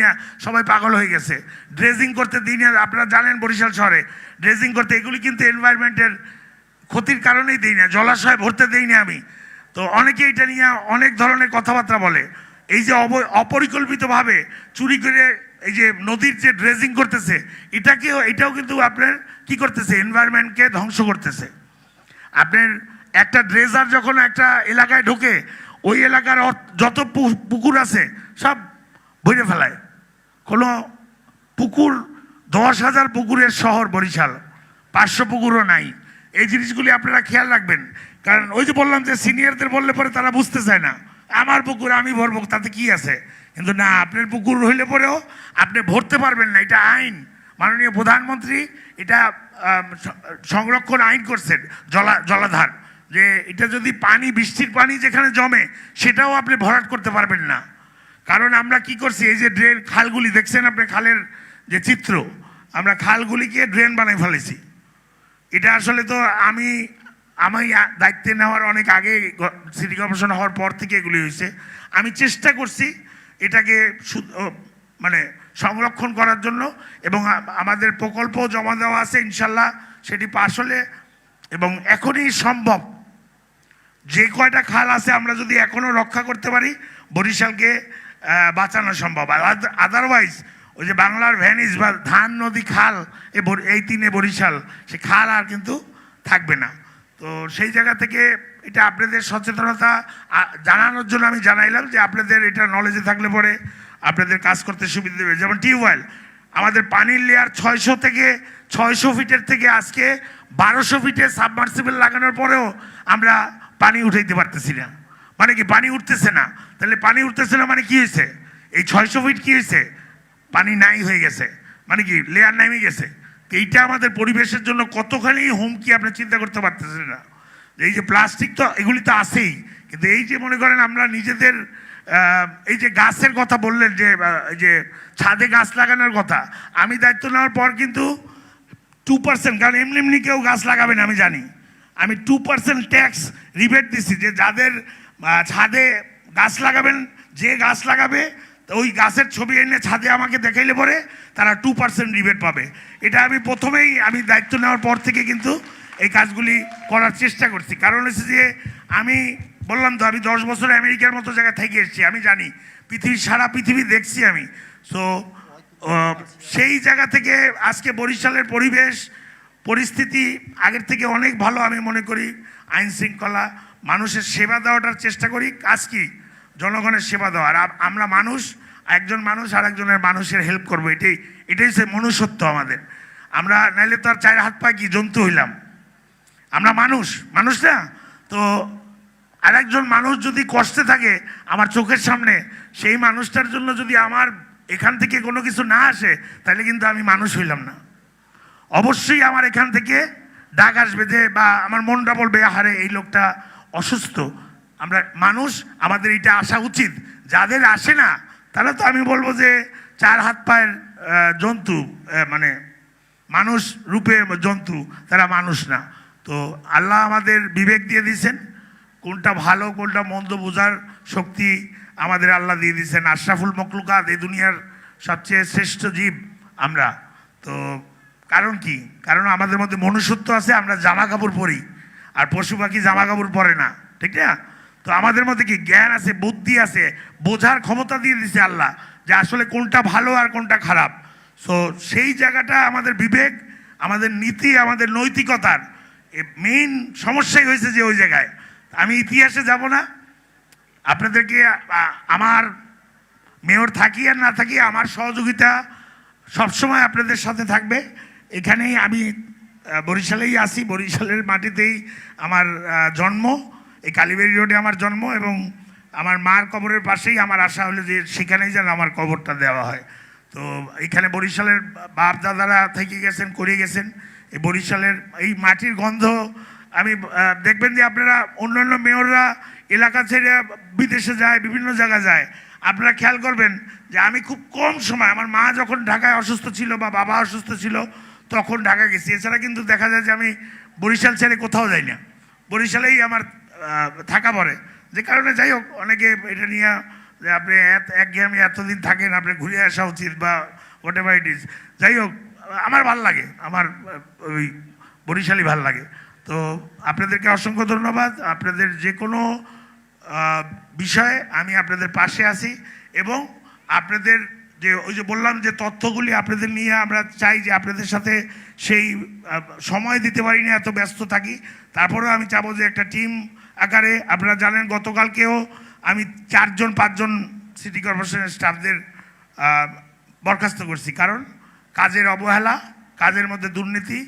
না, সবাই পাগল হয়ে গেছে। ড্রেজিং করতে দিই না, আপনারা জানেন বরিশাল শহরে ড্রেজিং করতে, এগুলি কিন্তু এনভায়রনমেন্টের ক্ষতির কারণেই দিই না, জলাশয় ভরতে দেই না আমি। তো অনেকে এটা নিয়ে অনেক ধরনের কথাবার্তা বলে, এই যে অপরিকল্পিতভাবে চুরি করে এই যে নদীর যে ড্রেজিং করতেছে, এটাও কিন্তু আপনার কি করতেছে, এনভায়রনমেন্টকে ধ্বংস করতেছে। আপনার একটা ড্রেজার যখন একটা এলাকায় ঢোকে ওই এলাকার যত পুকুর আছে সব ভরে ফেলায়। কোনো পুকুর 10,000 পুকুরের শহর বরিশাল, 500 পুকুরও নাই। এই জিনিসগুলি আপনারা খেয়াল রাখবেন, কারণ ওই যে বললাম যে সিনিয়রদের বললে পরে তারা বুঝতে চায় না, আমার পুকুর আমি ভরবো তাতে কি আছে, কিন্তু না, আপনার পুকুর হইলে পরেও আপনি ভরতে পারবেন না, এটা আইন। মাননীয় প্রধানমন্ত্রী এটা সংরক্ষণ আইন করছেন জলাধার, যে এটা যদি পানি বৃষ্টির পানি যেখানে জমে সেটাও আপনি ভরাট করতে পারবেন না। কারণ আমরা কি করছি, এই যে ড্রেন খালগুলি দেখছেন আপনি, খালের যে চিত্র, আমরা খালগুলিকে ড্রেন বানাই ফেলেছি। এটা আসলে তো আমি দায়িত্বে নেওয়ার অনেক আগে, সিটি কর্পোরেশন হওয়ার পর থেকে এগুলি হয়েছে। আমি চেষ্টা করছি এটাকে মানে সংরক্ষণ করার জন্য, এবং আমাদের প্রকল্প জমা দেওয়া আছে, ইনশাল্লাহ সেটি পাস হলে, এবং এখনই সম্ভব যে কয়টা খাল আছে আমরা যদি এখনও রক্ষা করতে পারি বরিশালকে বাঁচানো সম্ভব। আদারওয়াইজ ওই যে বাংলার ভ্যানিস বা ধান নদী খাল এই তিনে বরিশাল, সে খাল আর কিন্তু থাকবে না। তো সেই জায়গা থেকে এটা আপনাদের সচেতনতা জানানোর জন্য আমি জানাইলাম, যে আপনাদের এটা নলেজে থাকলে পরে আপনাদের কাজ করতে সুবিধা দেবে। যেমন টিউবওয়েল, আমাদের পানির লেয়ার 600 ফিটের থেকে আজকে 1200 ফিটে সাবমার্সিবল লাগানোর পরেও আমরা পানি উঠাইতে পারতেছি না। মানে কি, পানি উঠতেছে না। তাহলে পানি উঠতেছে না মানে কি হয়েছে, এই 600 ফিট কি হয়েছে, পানি নাই হয়ে গেছে, মানে কি লেয়ার নামে গেছে। এইটা আমাদের পরিবেশের জন্য কতখানি হুমকি আপনি চিন্তা করতে পারতেছেন না। এই যে প্লাস্টিক তো এগুলি তো আছেই, কিন্তু এই যে মনে করেন আমরা নিজেদের এই যে গাছের কথা বললেন, যে এই যে ছাদে গাছ লাগানোর কথা, আমি দায়িত্ব নেওয়ার পর কিন্তু 2%, কারণ এমনি কেউ গাছ লাগাবে না আমি জানি, আমি 2% ট্যাক্স রিবেট দিচ্ছি, যে যাদের ছাদে গাছ লাগাবেন, যে গাছ লাগাবে ওই গাছের ছবি এনে ছাদে আমাকে দেখাইলে পরে তারা 2% রিবেট পাবে। এটা আমি প্রথমেই আমি দায়িত্ব নেওয়ার পর থেকে কিন্তু এই কাজগুলি করার চেষ্টা করছি। কারণ হচ্ছে যে আমি বললাম তো আমি 10 বছর আমেরিকার মতো জায়গায় থেকে এসেছি, আমি জানি সারা পৃথিবী দেখছি আমি। সো সেই জায়গা থেকে আজকে বরিশালের পরিবেশ পরিস্থিতি আগের থেকে অনেক ভালো আমি মনে করি। আইন শৃঙ্খলা, মানুষের সেবা দেওয়াটার চেষ্টা করি। কাজ কি? জনগণের সেবা দেওয়া। আর আমরা মানুষ, একজন মানুষ আর একজনের মানুষের হেল্প করবো, এটাই হচ্ছে মনুষ্যত্ব আমাদের। আমরা নাইলে তো আর 4 হাত পা কি জন্তু হইলাম? আমরা মানুষ না? তো আরেকজন মানুষ যদি কষ্টে থাকে আমার চোখের সামনে, সেই মানুষটার জন্য যদি আমার এখান থেকে কোনো কিছু না আসে, তাহলে কিন্তু আমি মানুষ হইলাম না। অবশ্যই আমার এখান থেকে ডাক আসবে যে, বা আমার মনটা বলবে আহারে এই লোকটা অসুস্থ। আমরা মানুষ, আমাদের এটা আসা উচিত। যাদের আসে না তাহলে তো আমি বলবো যে 4 হাত পায়ের জন্তু, মানে মানুষ রূপে জন্তু, তারা মানুষ না। তো আল্লাহ আমাদের বিবেক দিয়ে দিয়েছেন, কোনটা ভালো কোনটা মন্দ বোঝার শক্তি আমাদের আল্লাহ দিয়ে দিয়েছেন। আশরাফুল মখলুকাত, এই দুনিয়ার সবচেয়ে শ্রেষ্ঠ জীব আমরা। তো কারণ কি? কারণ আমাদের মধ্যে মনুষ্যত্ব আছে, আমরা জামা কাপড় পরি, আর পশু পাখি জামা কাপড় পরে না, ঠিক না? তো আমাদের মধ্যে কি জ্ঞান আছে, বুদ্ধি আছে, বোঝার ক্ষমতা দিয়ে দিছে আল্লাহ যে আসলে কোনটা ভালো আর কোনটা খারাপ। সো সেই জায়গাটা আমাদের বিবেক, আমাদের নীতি, আমাদের নৈতিকতার মেইন সমস্যাই হয়েছে যে ওই জায়গায়। আমি ইতিহাসে যাব না, আপনাদেরকে আমার মেয়র থাকি আর না থাকি আমার সহযোগিতা সবসময় আপনাদের সাথে থাকবে। এখানেই আমি বরিশালেই আসি, বরিশালের মাটিতেই আমার জন্ম, এই কালীবাড়ি রোডে আমার জন্ম, এবং আমার মার কবরের পাশেই আমার আশা হলো যে সেখানেই যেন আমার কবরটা দেওয়া হয়। তো এখানে বরিশালের বাপ দাদারা থেকে গেছেন, করে গেছেন। এই বরিশালের এই মাটির গন্ধ আমি দেখবেন যে আপনারা অন্যান্য মেয়ররা এলাকা ছেড়ে বিদেশে যায়, বিভিন্ন জায়গায় যায়, আপনারা খেয়াল করবেন যে আমি খুব কম সময়, আমার মা যখন ঢাকায় অসুস্থ ছিল বা বাবা অসুস্থ ছিল তখন ঢাকা গেছি। এছাড়া কিন্তু দেখা যায় যে আমি বরিশাল ছেড়ে কোথাও যাই না, বরিশালেই আমার থাকা পড়ে। যে কারণে যাই হোক, অনেকে এটা নিয়ে যে আপনি একঘেয়েমি এতদিন থাকেন, আপনি ঘুরে আসা উচিত বা হোয়াট এভার ইট ইজ। যাই হোক, আমার ভাল লাগে, আমার ওই বরিশালই ভাল লাগে। তো আপনাদেরকে অসংখ্য ধন্যবাদ। আপনাদের যে কোনো বিষয়ে আমি আপনাদের পাশে আছি, এবং আপনাদের যে ওই যে বললাম যে তথ্যগুলি আপনাদের নিয়ে আমরা চাই যে আপনাদের সাথে সেই সময় দিতে পারি না, এত ব্যস্ত থাকি। তারপরেও আমি চাবো যে একটা টিম আকারে, আপনারা জানেন গতকালকেও আমি 4-5জন সিটি কর্পোরেশনের স্টাফদের বরখাস্ত করছি, কারণ কাজের অবহেলা, কাজের মধ্যে দুর্নীতি।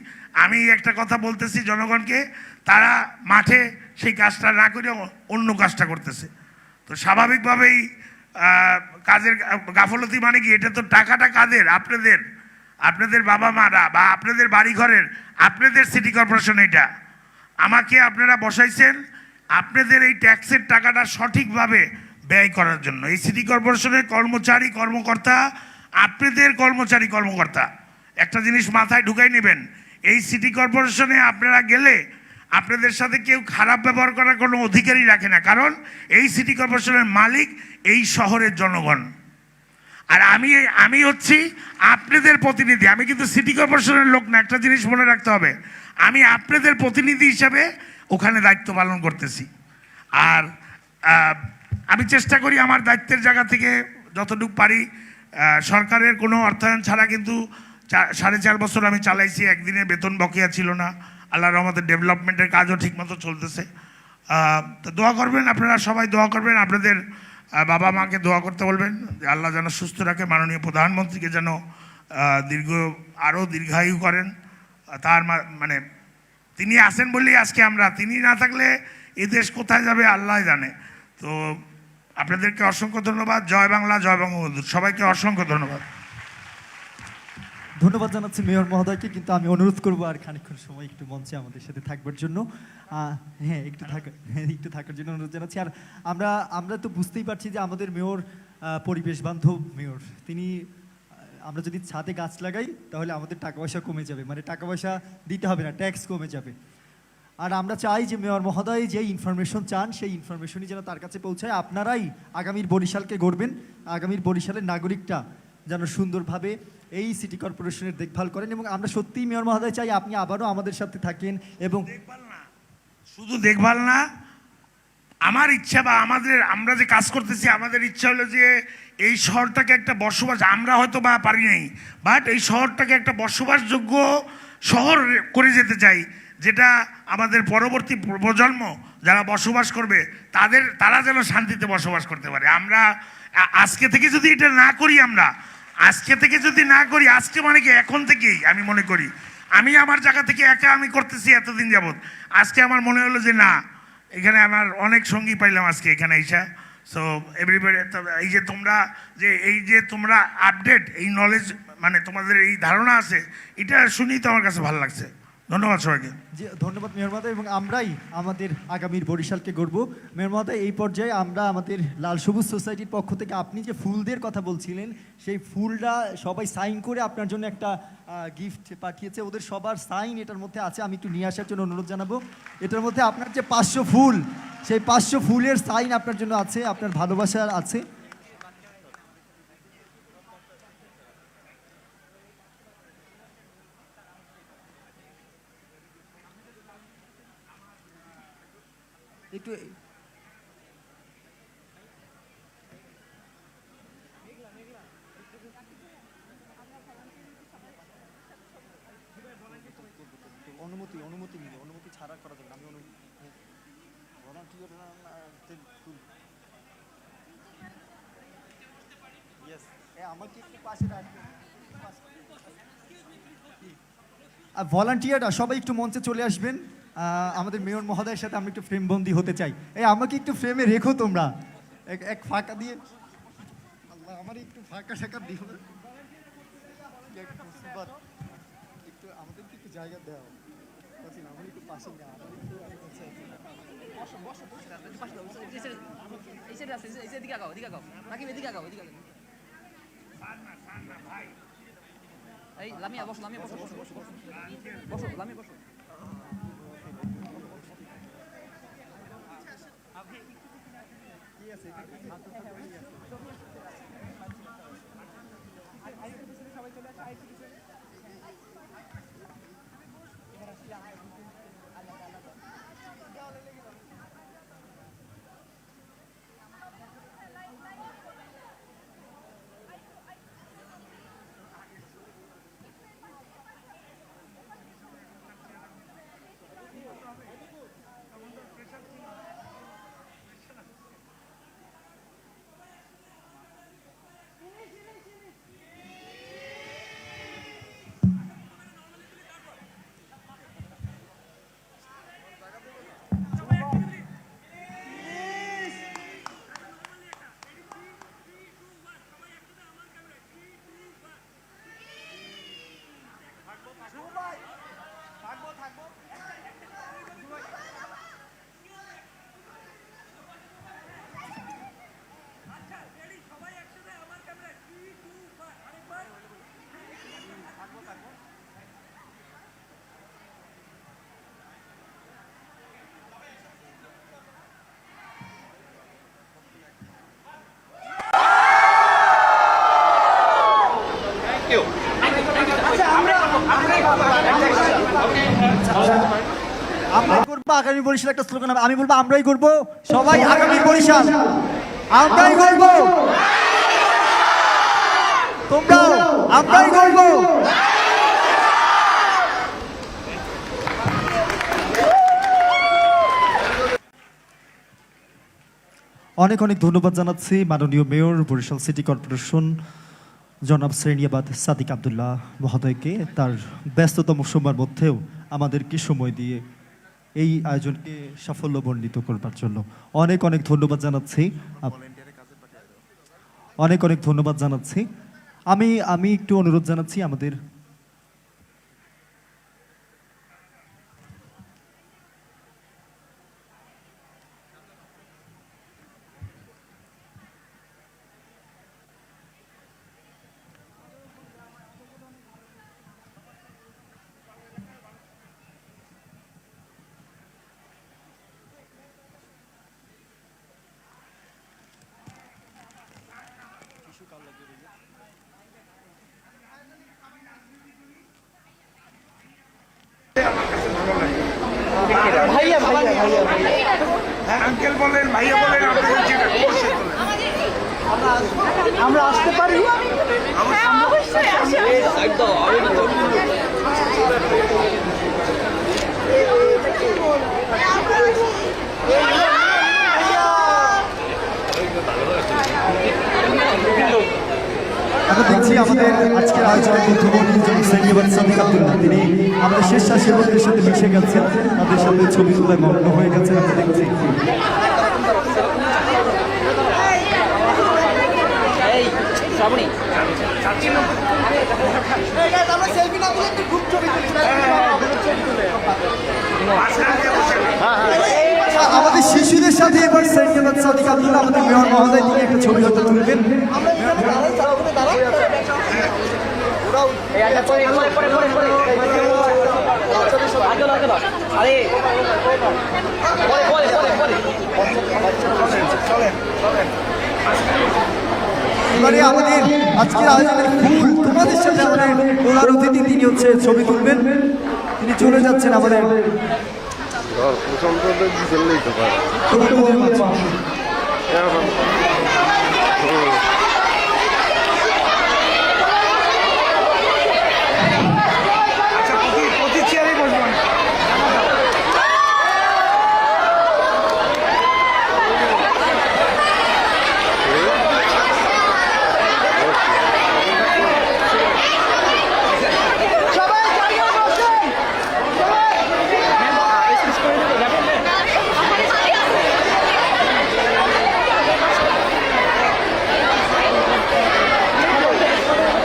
আমি একটা কথা বলতেছি জনগণকে, তারা মাঠে সেই কাজটা না করে অন্য কাজটা করতেছে। তো স্বাভাবিকভাবেই কাজের গাফলতি মানে কি? এটা তো টাকাটা কাদের? আপনাদের বাবা মারা বা আপনাদের বাড়িঘরের, আপনাদের সিটি কর্পোরেশন। এটা আমাকে আপনারা বসাইছেন আপনাদের এই ট্যাক্সের টাকাটা সঠিকভাবে ব্যয় করার জন্য। এই সিটি কর্পোরেশনের কর্মচারী কর্মকর্তা আপনাদের কর্মকর্তা। একটা জিনিস মাথায় ঢুকাই নেবেন, এই সিটি কর্পোরেশনে আপনারা গেলে আপনাদের সাথে কেউ খারাপ ব্যবহার করার কোনো অধিকারই রাখে না, কারণ এই সিটি কর্পোরেশনের মালিক এই শহরের জনগণ। আর আমি হচ্ছি আপনাদের প্রতিনিধি। আমি কিন্তু সিটি কর্পোরেশনের লোক না, একটা জিনিস মনে রাখতে হবে, আমি আপনাদের প্রতিনিধি হিসাবে ওখানে দায়িত্ব পালন করতেছি। আর আমি চেষ্টা করি আমার দায়িত্বের জায়গা থেকে যতটুকু পারি, সরকারের কোনো অর্থায়ন ছাড়া কিন্তু 4.5 বছর আমি চালাইছি, একদিনে বেতন বকেয়া ছিল না। আল্লাহর রহমতে ডেভেলপমেন্টের কাজও ঠিকমতো চলতেছে। তো দোয়া করবেন, আপনারা সবাই দোয়া করবেন, আপনাদের বাবা মাকে দোয়া করতে বলবেন যে আল্লাহ যেন সুস্থ রাখে, মাননীয় প্রধানমন্ত্রীকে যেন আরও দীর্ঘায়ু করেন। তার মানে তিনি আসেন বললেই আজকে আমরা, তিনি না থাকলে এ দেশ কোথায় যাবে আল্লাহ জানে। তো আপনাদেরকে অসংখ্য ধন্যবাদ। জয় বাংলা, জয় বঙ্গবন্ধু। সবাইকে অসংখ্য ধন্যবাদ। ধন্যবাদ জানাচ্ছি মেয়র মহোদয়কে, কিন্তু আমি অনুরোধ করবো আর খানিকক্ষণ সময় একটু মঞ্চে আমাদের সাথে থাকবার জন্য। হ্যাঁ, একটু থাকার জন্য অনুরোধ জানাচ্ছি। আর আমরা তো বুঝতেই পারছি যে আমাদের মেয়র পরিবেশ বান্ধব মেয়র। তিনি, আমরা যদি ছাদে গাছ লাগাই তাহলে আমাদের টাকা পয়সা কমে যাবে, মানে টাকা পয়সা দিতে হবে না, ট্যাক্স কমে যাবে। আর আমরা চাই যে মেয়র মহোদয় যে ইনফরমেশন চান সেই ইনফরমেশনই যেন তার কাছে পৌঁছায়। আপনারাই আগামীর বরিশালকে গড়বেন, আগামীর বরিশালের নাগরিকটা যেন সুন্দরভাবে এই সিটি কর্পোরেশনের দেখভাল করেন। এবং আমরা সত্যিই মেয়র মহোদয় চাই আপনি আবারও আমাদের সাথে থাকেন। এবং শুধু দেখভাল না, আমার ইচ্ছা বা আমরা যে কাজ করতেছি আমাদের ইচ্ছা হলো যে এই শহরটাকে একটা বসবাস, আমরা হয়তো বা পারি নাই, বাট এই শহরটাকে একটা বসবাসযোগ্য শহর করে যেতে চাই, যেটা আমাদের পরবর্তী প্রজন্ম যারা বসবাস করবে তারা যেন শান্তিতে বসবাস করতে পারে। আমরা আজকে থেকে যদি এটা না করি, আজকে মানে কি এখন থেকেই আমি মনে করি, আমি আমার জায়গা থেকে একা আমি করতেছি এতদিন যাবৎ, আজকে আমার মনে হলো যে না, এখানে আমার অনেক সঙ্গী পাইলাম আজকে এখানে আইসা। সো এভরিবডি, এই যে তোমরা আপডেট, এই নলেজ, মানে তোমাদের এই ধারণা আছে, এটা শুনেই তো আমার কাছে ভালো লাগছে। ধন্যবাদ সবাইকে। জি, ধন্যবাদ মেয়র মহোদয়। এবং আমরাই আমাদের আগামীর বরিশালকে গড়ব। মেয়র মহোদয়, এই পর্যায়ে আমরা আমাদের লাল সবুজ সোসাইটির পক্ষ থেকে আপনি যে ফুলদের কথা বলছিলেন, সেই ফুলটা সবাই সাইন করে আপনার জন্য একটা গিফট পাঠিয়েছে। ওদের সবার সাইন এটার মধ্যে আছে, আমি একটু নিয়ে আসার জন্য অনুরোধ জানাবো। এটার মধ্যে আপনার যে 500 ফুল, সেই 500 ফুলের সাইন আপনার জন্য আছে, আপনার ভালোবাসার আছে। একটু অনুমতি ছাড়া করা যাবে না। আমি আমাকে একটু পাশে রাখবেন। ভলান্টিয়াররা সবাই একটু মঞ্চে চলে আসবেন। আমাদের মেয়র মহোদয়ের সাথে আমরা একটু ফ্রেমবন্দি হতে চাই। আমাকে একটু ফ্রেমে রেখো তোমরা, এক ফাঁকা দিয়ে। আল্লাহ, আমার একটু ফাঁকা টাকা দিও না, একটু আমাদেরকে একটু জায়গা দেওয়া। আমার একটু পাশে না, লামিয়া বসো, লামিয়া বসো, বসো, বসো, বসো, লামিয়া বসো। আমরাই করবো আগামী বরিশাল, একটা স্লোগান হবে, আমি বলবো আমরাই করবো, সবাই আগামী বরিশাল আমরাই করবো, তোমরাও আমরাই করবো। অনেক অনেক ধন্যবাদ জানাচ্ছি মাননীয় মেয়র, বরিশাল সিটি কর্পোরেশন জনাব সেরনিয়াবাদ সাদিক আবদুল্লাহ মহোদয়কে, তার ব্যস্ততম সময়ের মধ্যেও আমাদেরকে সময় দিয়ে এই আয়োজনকে সাফল্যমণ্ডিত করবার জন্য অনেক অনেক ধন্যবাদ জানাচ্ছি। অনেক অনেক ধন্যবাদ জানাচ্ছি। আমি একটু অনুরোধ জানাচ্ছি আমাদের ভাইয়া ভাইয়া ভাইয়া ভাইয়া হ্যাঁ আঙ্কেল বলেন ভাইয়া বলেন আপনাদের যেটা অবশ্যই তোলেন। আমরা আসতে পারি? আমরা দেখছি আমাদের আজকের আয়োজনের মধ্যমণি সেনিয়াবাদ সাদিক আব্দুল্লাহ, তিনি আমাদের স্বেচ্ছাসেবকদের সাথে মিশে গেছেন, তাদের সাথে ছবি তোলায় মগ্ন হয়ে গেছেন। আমরা দেখছি আমাদের শিশুদের সাথে এবার সেনিয়াবাদ সাদিক আব্দুল্লাহ আমাদের মেয়র মহোদয়, তিনি একটা ছবি হতে তুলবেন। এবারে আমাদের আজকের আয়োজনের ফুল তোমাদের সাথে আমাদের প্রধান অতিথি, তিনি হচ্ছে ছবি তুলবেন, তিনি চলে যাচ্ছেন আমাদের প্রতি চেয়ারে বসবেন।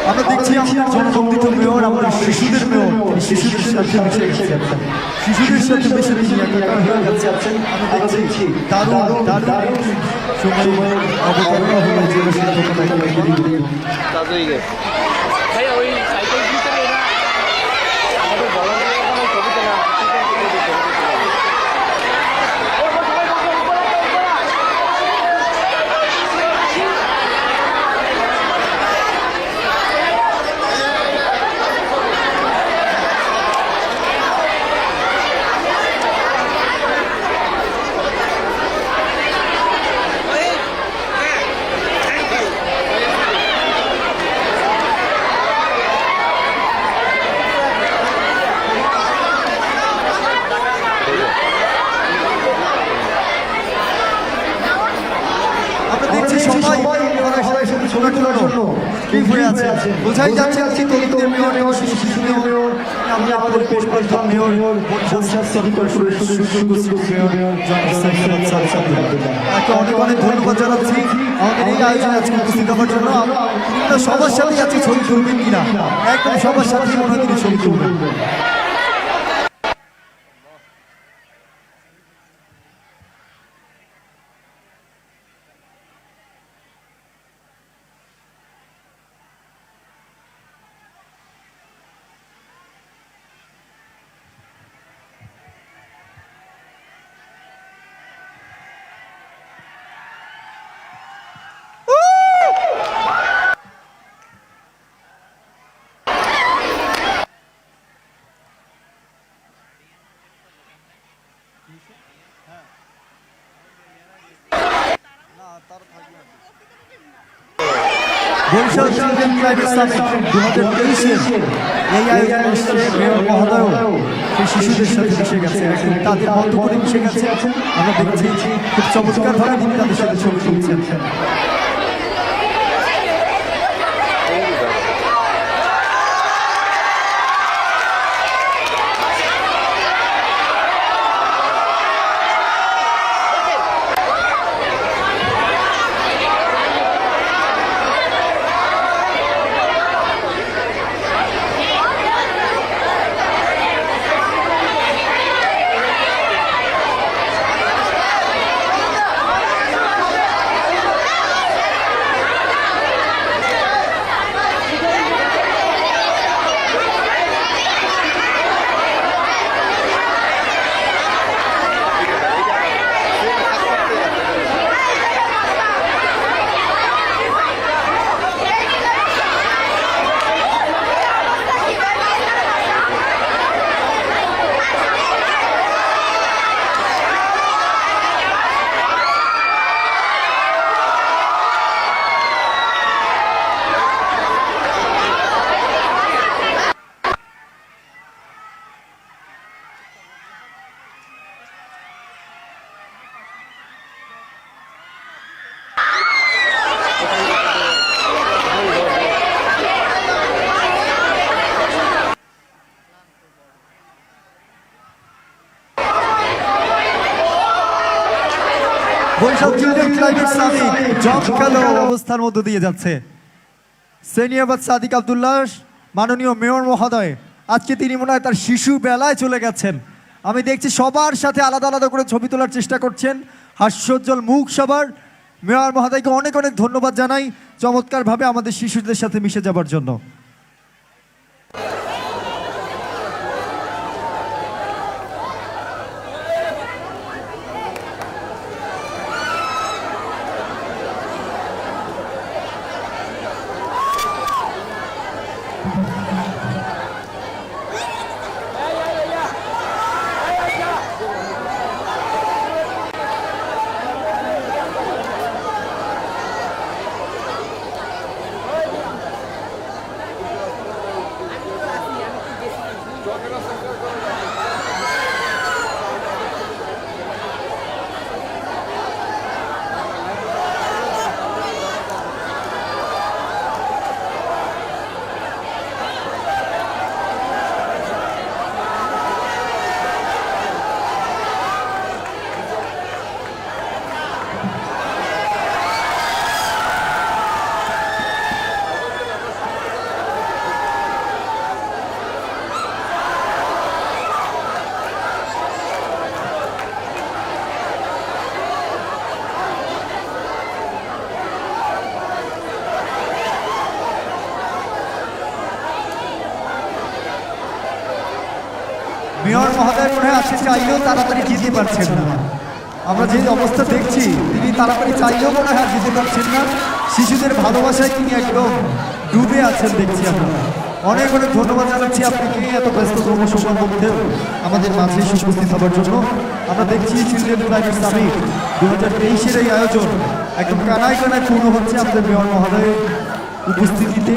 আমরা দেখছি আমাদের জনবন্দিত মেয়র, আমাদের শিশুদের মেয়র, তিনি শিশুদের সাথে মিশে গেছেন, শিশুদের সাথে মিশে তিনি একাকার হয়ে যাচ্ছেন। আমরা দেখছি দারুণ দারুণ সময় অবতারণা হয়ে জেলা শিক্ষকতা বোঝাই যাচ্ছে আজকে তরুণদের মেয়র এবং শিশুদের মেয়র, আমরা আমাদের পরিবেশবান্ধব মেয়র, বরিশাল সিটি কর্পোরেশনের সুযোগ্য মেয়র জনাব সেনিয়াবাদ সাদিক আব্দুল্লাহ। তাকে অনেক অনেক ধন্যবাদ জানাচ্ছি আমাদের এই আয়োজনে আজকে উপস্থিত হওয়ার জন্য। তিনি সবার সাথে আজকে ছবি তুলবেন কিনা, একদম সবার সাথে মনে হয় তিনি ছবি তুলবেন। বরিশাল চিলড্রেন ক্লাবের সামিট 2023-এর এই আয়োজনে মেয়র মহোদয়ও সেই শিশুদের সাথে মিশে গেছে, তাদের মতো করে মিশে গেছে। আমরা দেখছি খুব চমৎকারভাবে তিনি তাদের সাথে ছবি তুলছেন। বরিশাল চিলড্রেন ক্লাইমেট সামিট জমকালো অবস্থার মধ্য দিয়ে যাচ্ছে। সেনিয়াবাদ সাদিক আব্দুল্লাহ মাননীয় মেয়র মহোদয়, আজকে তিনি মনে হয় তার শিশু বেলায় চলে গেছেন। আমি দেখছি সবার সাথে আলাদা আলাদা করে ছবি তোলার চেষ্টা করছেন, হাস্যোজ্জ্বল মুখ সবার। মেয়র মহোদয়কে অনেক অনেক ধন্যবাদ জানাই চমৎকারভাবে আমাদের শিশুদের সাথে মিশে যাবার জন্য। মেয়র মহোদয় মনে হয় আজকে চাইলেও তাড়াতাড়ি যেতে পারছেন না। আমরা যে অবস্থা দেখছি তিনি তাড়াতাড়ি চাইলেও মনে হয় যেতে পারছেন না। শিশুদের ভালোবাসায় তিনি একদম ডুবে আছেন দেখছি আমরা। অনেক অনেক ধন্যবাদ জানাচ্ছি আপনাকে এত ব্যস্ত কর্মসূচির মধ্যেও আমাদের মাঝে উপস্থিত হওয়ার জন্য। আমরা দেখছি চিলড্রেন ক্লাইমেট সামিট 2023-এর এই আয়োজন একদম কানায় কানায় পূর্ণ হচ্ছে আমাদের মেয়র মহোদয়ের উপস্থিতিতে।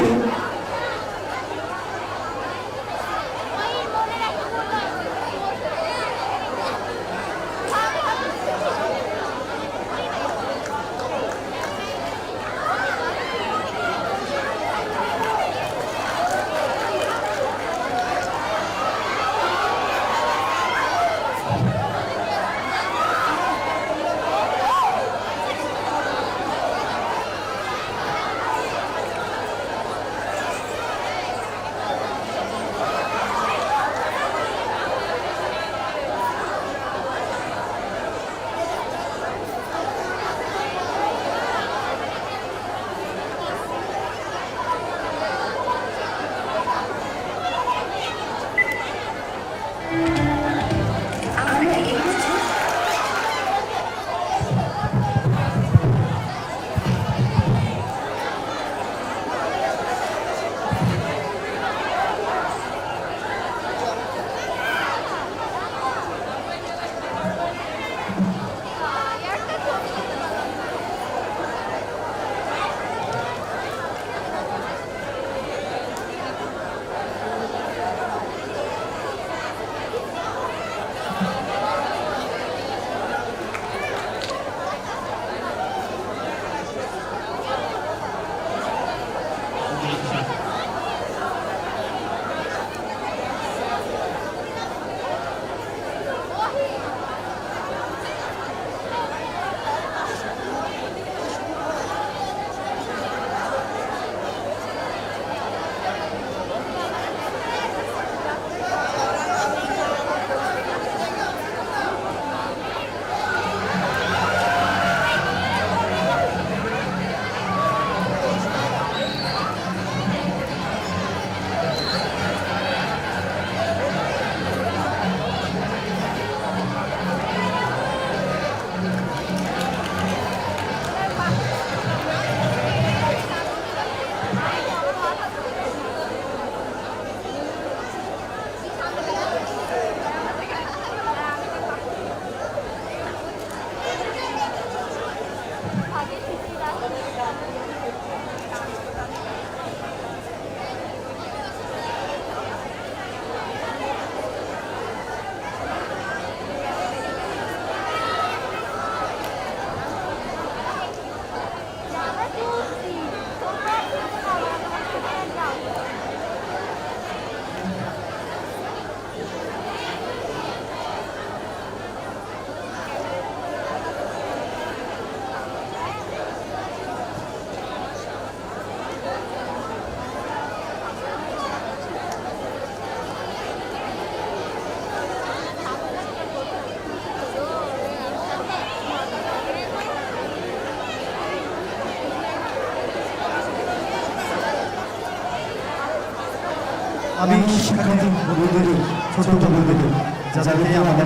আমি শিক্ষার্থী বন্ধুদের ছোট বন্ধুদের যাদেরকে আমাদের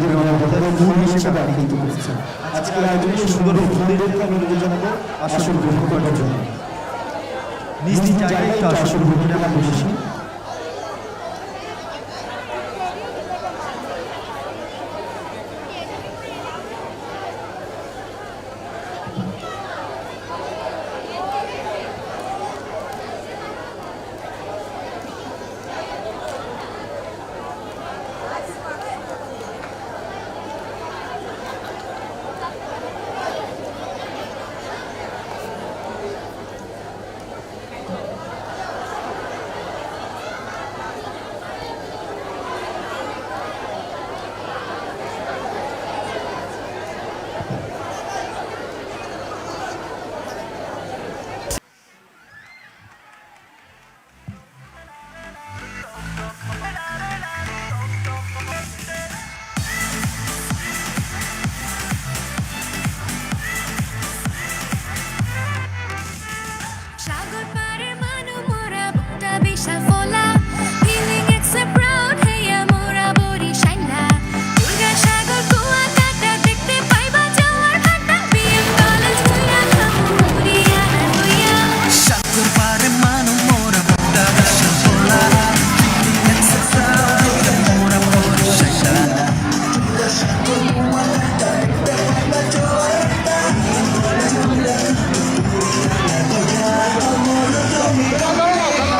মূল হিসেবে আখ্যায়িত করছে আজকের আয়োজনে সুন্দর বন্ধুদেরকে আমি অনুরোধ জানাবো আসন গ্রহণ করার জন্য নিজ নিজ জায়গায় একটু আসন গ্রহণ করে আমরা বসেছি সাগর পারের মানু মোরা বুকটা বিশাল ফোলা ফিলিং এক্সে প্রাউড হেয়া মোরা বরিশাইলা দুর্গা সাগর কুয়া কাটা দেখতে পাইবা যাওয়ার ভাটা বিএম কলেজ ঘুরা খামু মুড়িয়া না হইয়া সাগর পারে মানু মোরা বুকটা বিশাল ফোলা ফিলিং এক্সে প্রাউড হেয়া মোরা বরিশাইলা দুর্গা সাগর কুয়া কাটা দেখতে পাইবা যাওয়ার ভাটা বিএম কলেজ ঘুরা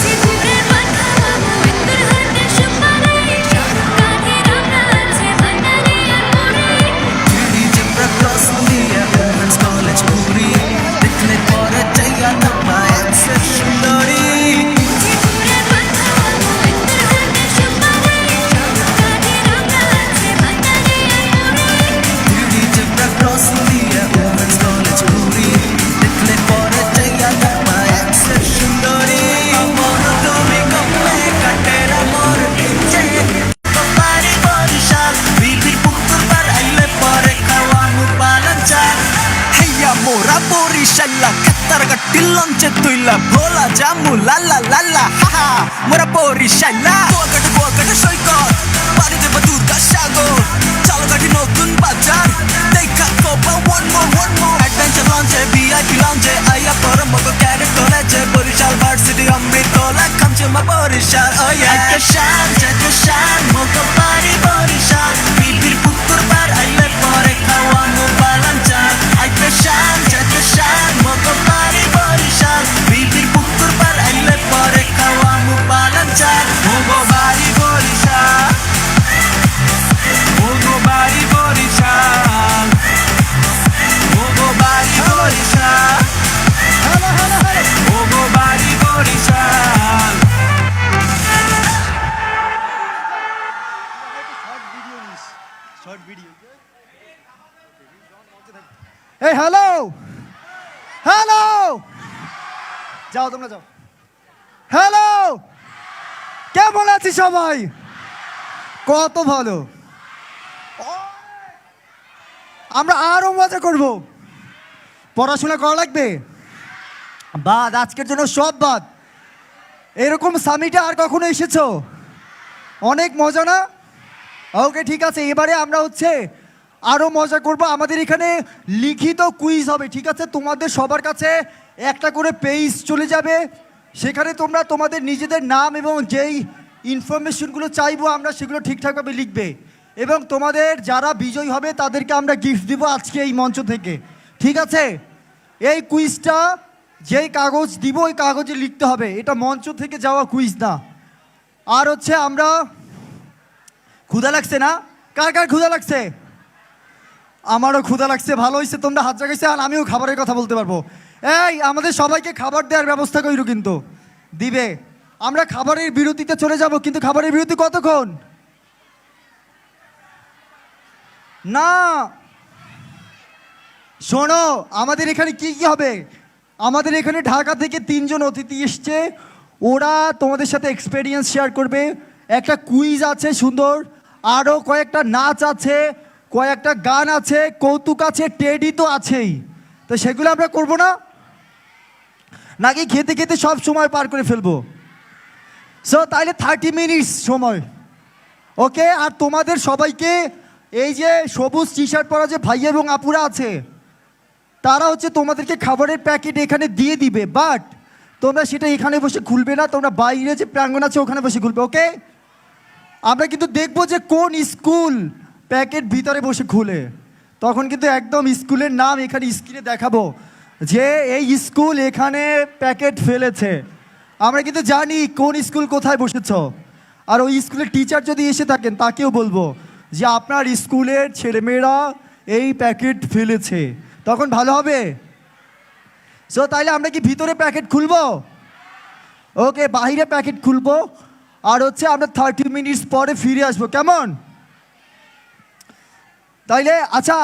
জিপুরে বাধা মামু ইন্দুর হাতে সুপারি কাঁধে রামনা আছে ভান্ডারি আর মুড়ি Women's College Puri Dikhle pore jaya namma ekse sundari জিপুরে বাধা মামু ইন্দুর হাতে সুপারি কাঁধে রামনা আছে ভান্ডারি আর মুড়ি Didi jabra cross diya Women's College Puri Dikhle pore jaya namma ekse sundari Amor tumi kamme katera mor dinje Kopari Barishal Bilbir pukur par aile pore kawanu palan char Heya mora Barishalla kattar gattil lonche tuilla bhola jamu lalla lalla ha ha mora Barishalla Kuakata shoikot pari deba durga sagor chalo gati notun bazar dekha kopa one more adventure launch VIP launch aya pora mogo carrot college Barishal varsity amrit tola kamche ma Barishal oh yeah jata shan mogo pari Barishal bilbir pukur par aile pore khawanu balanchar aite jata shan mogo pari Barishal bilbir pukur par aile pore khawanu balanchar mogo bari Barishal mogo bari Barishal mogo bari Barishal mogo bari Barishal এই hello hello যাও তোমরা যাও hello কেমন আছি সবাই কত ভালো আমরা আরো মজা করব পড়াশোনা করা লাগবে বাদ আজকের জন্য সব বাদ এরকম সামিটে আর কখনো এসেছো অনেক মজা না ওকে ঠিক আছে এবারে আমরা আরো মজা করব আমাদের এখানে লিখিত কুইজ হবে ঠিক আছে তোমাদের সবার কাছে একটা করে পেজ চলে যাবে সেখানে তোমরা তোমাদের নিজেদের নাম এবং যেই ইনফরমেশনগুলো চাইবো আমরা সেগুলো ঠিকঠাকভাবে লিখবে এবং তোমাদের যারা বিজয়ী হবে তাদেরকে আমরা গিফট দিব আজকে এই মঞ্চ থেকে ঠিক আছে এই কুইজটা যেই কাগজ দিব ওই কাগজে লিখতে হবে এটা মঞ্চ থেকে যাওয়া কুইজ না আর আমরা ক্ষুধা লাগছে না কার কার ক্ষুধা লাগছে আমারও ক্ষুধা লাগছে ভালো হয়েছে তোমরা হাত জাগাইছে আর আমিও খাবারের কথা বলতে পারবো এই আমাদের সবাইকে খাবার দেওয়ার ব্যবস্থা কইরো কিন্তু দিবে। আমরা খাবারের বিরতিতে চলে যাব, কিন্তু খাবারের বিরতি কতক্ষণ? না শোনো, আমাদের এখানে কি কি হবে, আমাদের এখানে ঢাকা থেকে 3 জন অতিথি এসছে, ওরা তোমাদের সাথে এক্সপেরিয়েন্স শেয়ার করবে। একটা কুইজ আছে সুন্দর, আরও কয়েকটা নাচ আছে, কয়েকটা গান আছে, কৌতুক আছে, টেডি তো আছেই। তো সেগুলো আমরা করবো না নাকি খেতে খেতে সব সময় পার করে ফেলবো? সো তাইলে 30 মিনিটস সময়, ওকে। আর তোমাদের সবাইকে এই যে সবুজ টি শার্ট পরা যে ভাই এবং আপুরা আছে, তারা হচ্ছে তোমাদেরকে খাবারের প্যাকেট এখানে দিয়ে দিবে, বাট তোমরা সেটা এখানে বসে খুলবে না, তোমরা বাইরে যে প্রাঙ্গণ আছে ওখানে বসে খুলবে, ওকে। আমরা কিন্তু দেখবো যে কোন স্কুল প্যাকেট ভিতরে বসে খুলে, তখন কিন্তু একদম স্কুলের নাম এখানে স্ক্রিনে দেখাবো যে এই স্কুল এখানে প্যাকেট ফেলেছে। আমরা কিন্তু জানি কোন স্কুল কোথায় বসেছ। আর ওই স্কুলের টিচার যদি এসে থাকেন তাকেও বলবো যে আপনার স্কুলের ছেলেমেয়েরা এই প্যাকেট ফেলেছে, তখন ভালো হবে। সো তাইলে আমরা কি ভিতরে প্যাকেট খুলবো? ওকে, বাইরে প্যাকেট খুলবো। আর হচ্ছে আমরা 30 মিনিটস পরে ফিরে আসবো, কেমন? তাইলে আচ্ছা,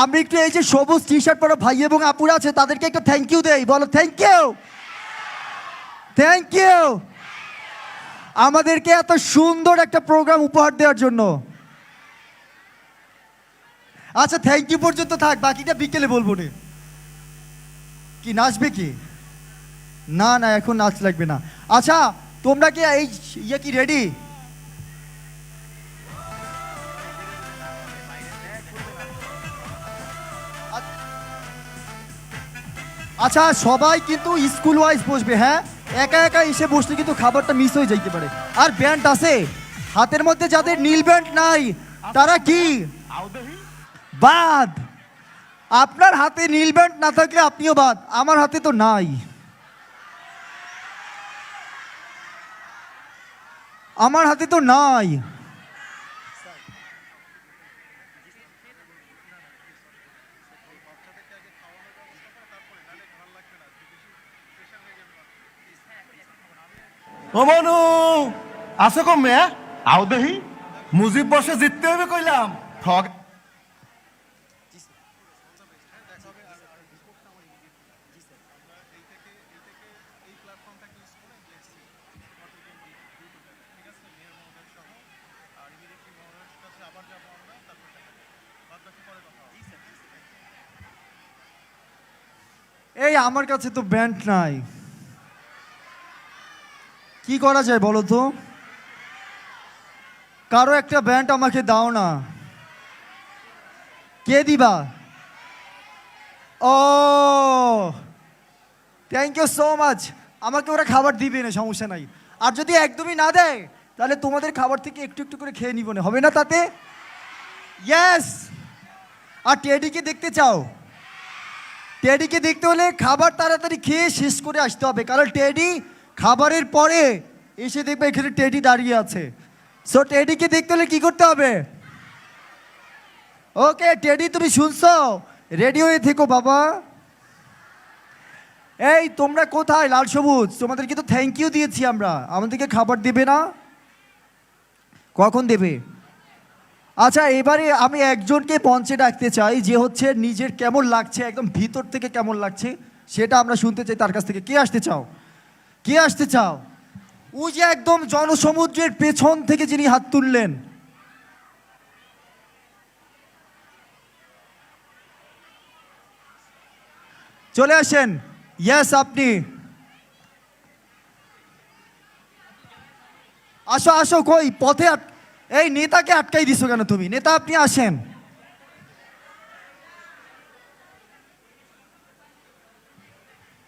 আমরা একটু এই যে সবুজ টি শার্ট পরা ভাই এবং আপুরা আছে তাদেরকে একটা থ্যাংক ইউ দেই, বলো থ্যাংক ইউ, থ্যাংক ইউ আমাদেরকে এত সুন্দর একটা প্রোগ্রাম উপহার দেওয়ার জন্য। আচ্ছা থ্যাংক ইউ পর্যন্ত থাক, বাকিটা বিকেলে বলবো না। কি নাচবে কি? না না, এখন নাচ লাগবে না। আচ্ছা তোমরা কি এই ইয়ে কি রেডি? আচ্ছা সবাই কিন্তু স্কুল ওয়াইজ বসবে, হ্যাঁ? একা একা এসে বসলে কিন্তু খাবারটা মিস হয়ে যাইতে পারে। আর ব্যান্ড আছে হাতের মধ্যে, যাদের নীল ব্যান্ড নাই তারা কি বাদ। আপনার হাতে নীল ব্যান্ড না থাকলে আপনিও বাদ, আমার হাতে তো নাই, আমার হাতে তো নাই। ও মনু আছে কমে আও দেহি মুজিব বসে জিততে হবে কইলাম ঠগ। এই আমার কাছে তো ব্যান্ড নাই, কি করা যায় বলো তো? কারো একটা ব্যান্ড আমাকে দাও না। কে দিবা? ও থ্যাংক ইউ সো মাচ। আমাকে ওরা খাবার দিবে না, সমস্যা নাই। আর যদি একদমই না দেয় তাহলে তোমাদের খাবার থেকে একটু একটু করে খেয়ে নিব না, হবে না তাতে? ইয়েস। আর টেডিকে দেখতে চাও? টেডিকে দেখতে হলে খাবার তাড়াতাড়ি খেয়ে শেষ করে আসতে হবে, কারণ টেডি খাবারের পরে এসে দেখবে এখানে টেডি দাঁড়িয়ে আছে। সো টেডিকে দেখতে হলে কি করতে হবে? ওকে টেডি, তুমি শুনছো? রেডি হয়ে থেকো বাবা। এই তোমরা কোথায় লাল সবুজ? তোমাদেরকে তো থ্যাংক ইউ দিয়েছি আমরা, আমাদেরকে খাবার দেবে না? কখন দেবে? আচ্ছা এবারে আমি একজনকে মঞ্চে ডাকতে চাই, যে হচ্ছে নিজের কেমন লাগছে, একদম ভিতর থেকে কেমন লাগছে সেটা আমরা শুনতে চাই তার কাছ থেকে। কে আসতে চাও? কে আসতে চাও? ওই যে একদম জনসমুদ্রের পেছন থেকে যিনি হাত তুললেন, চলে আসেন। ইয়েস আপনি আসো আসো। কই পথে এই নেতাকে আটকাই দিছো কেন তুমি? নেতা আপনি আসেন।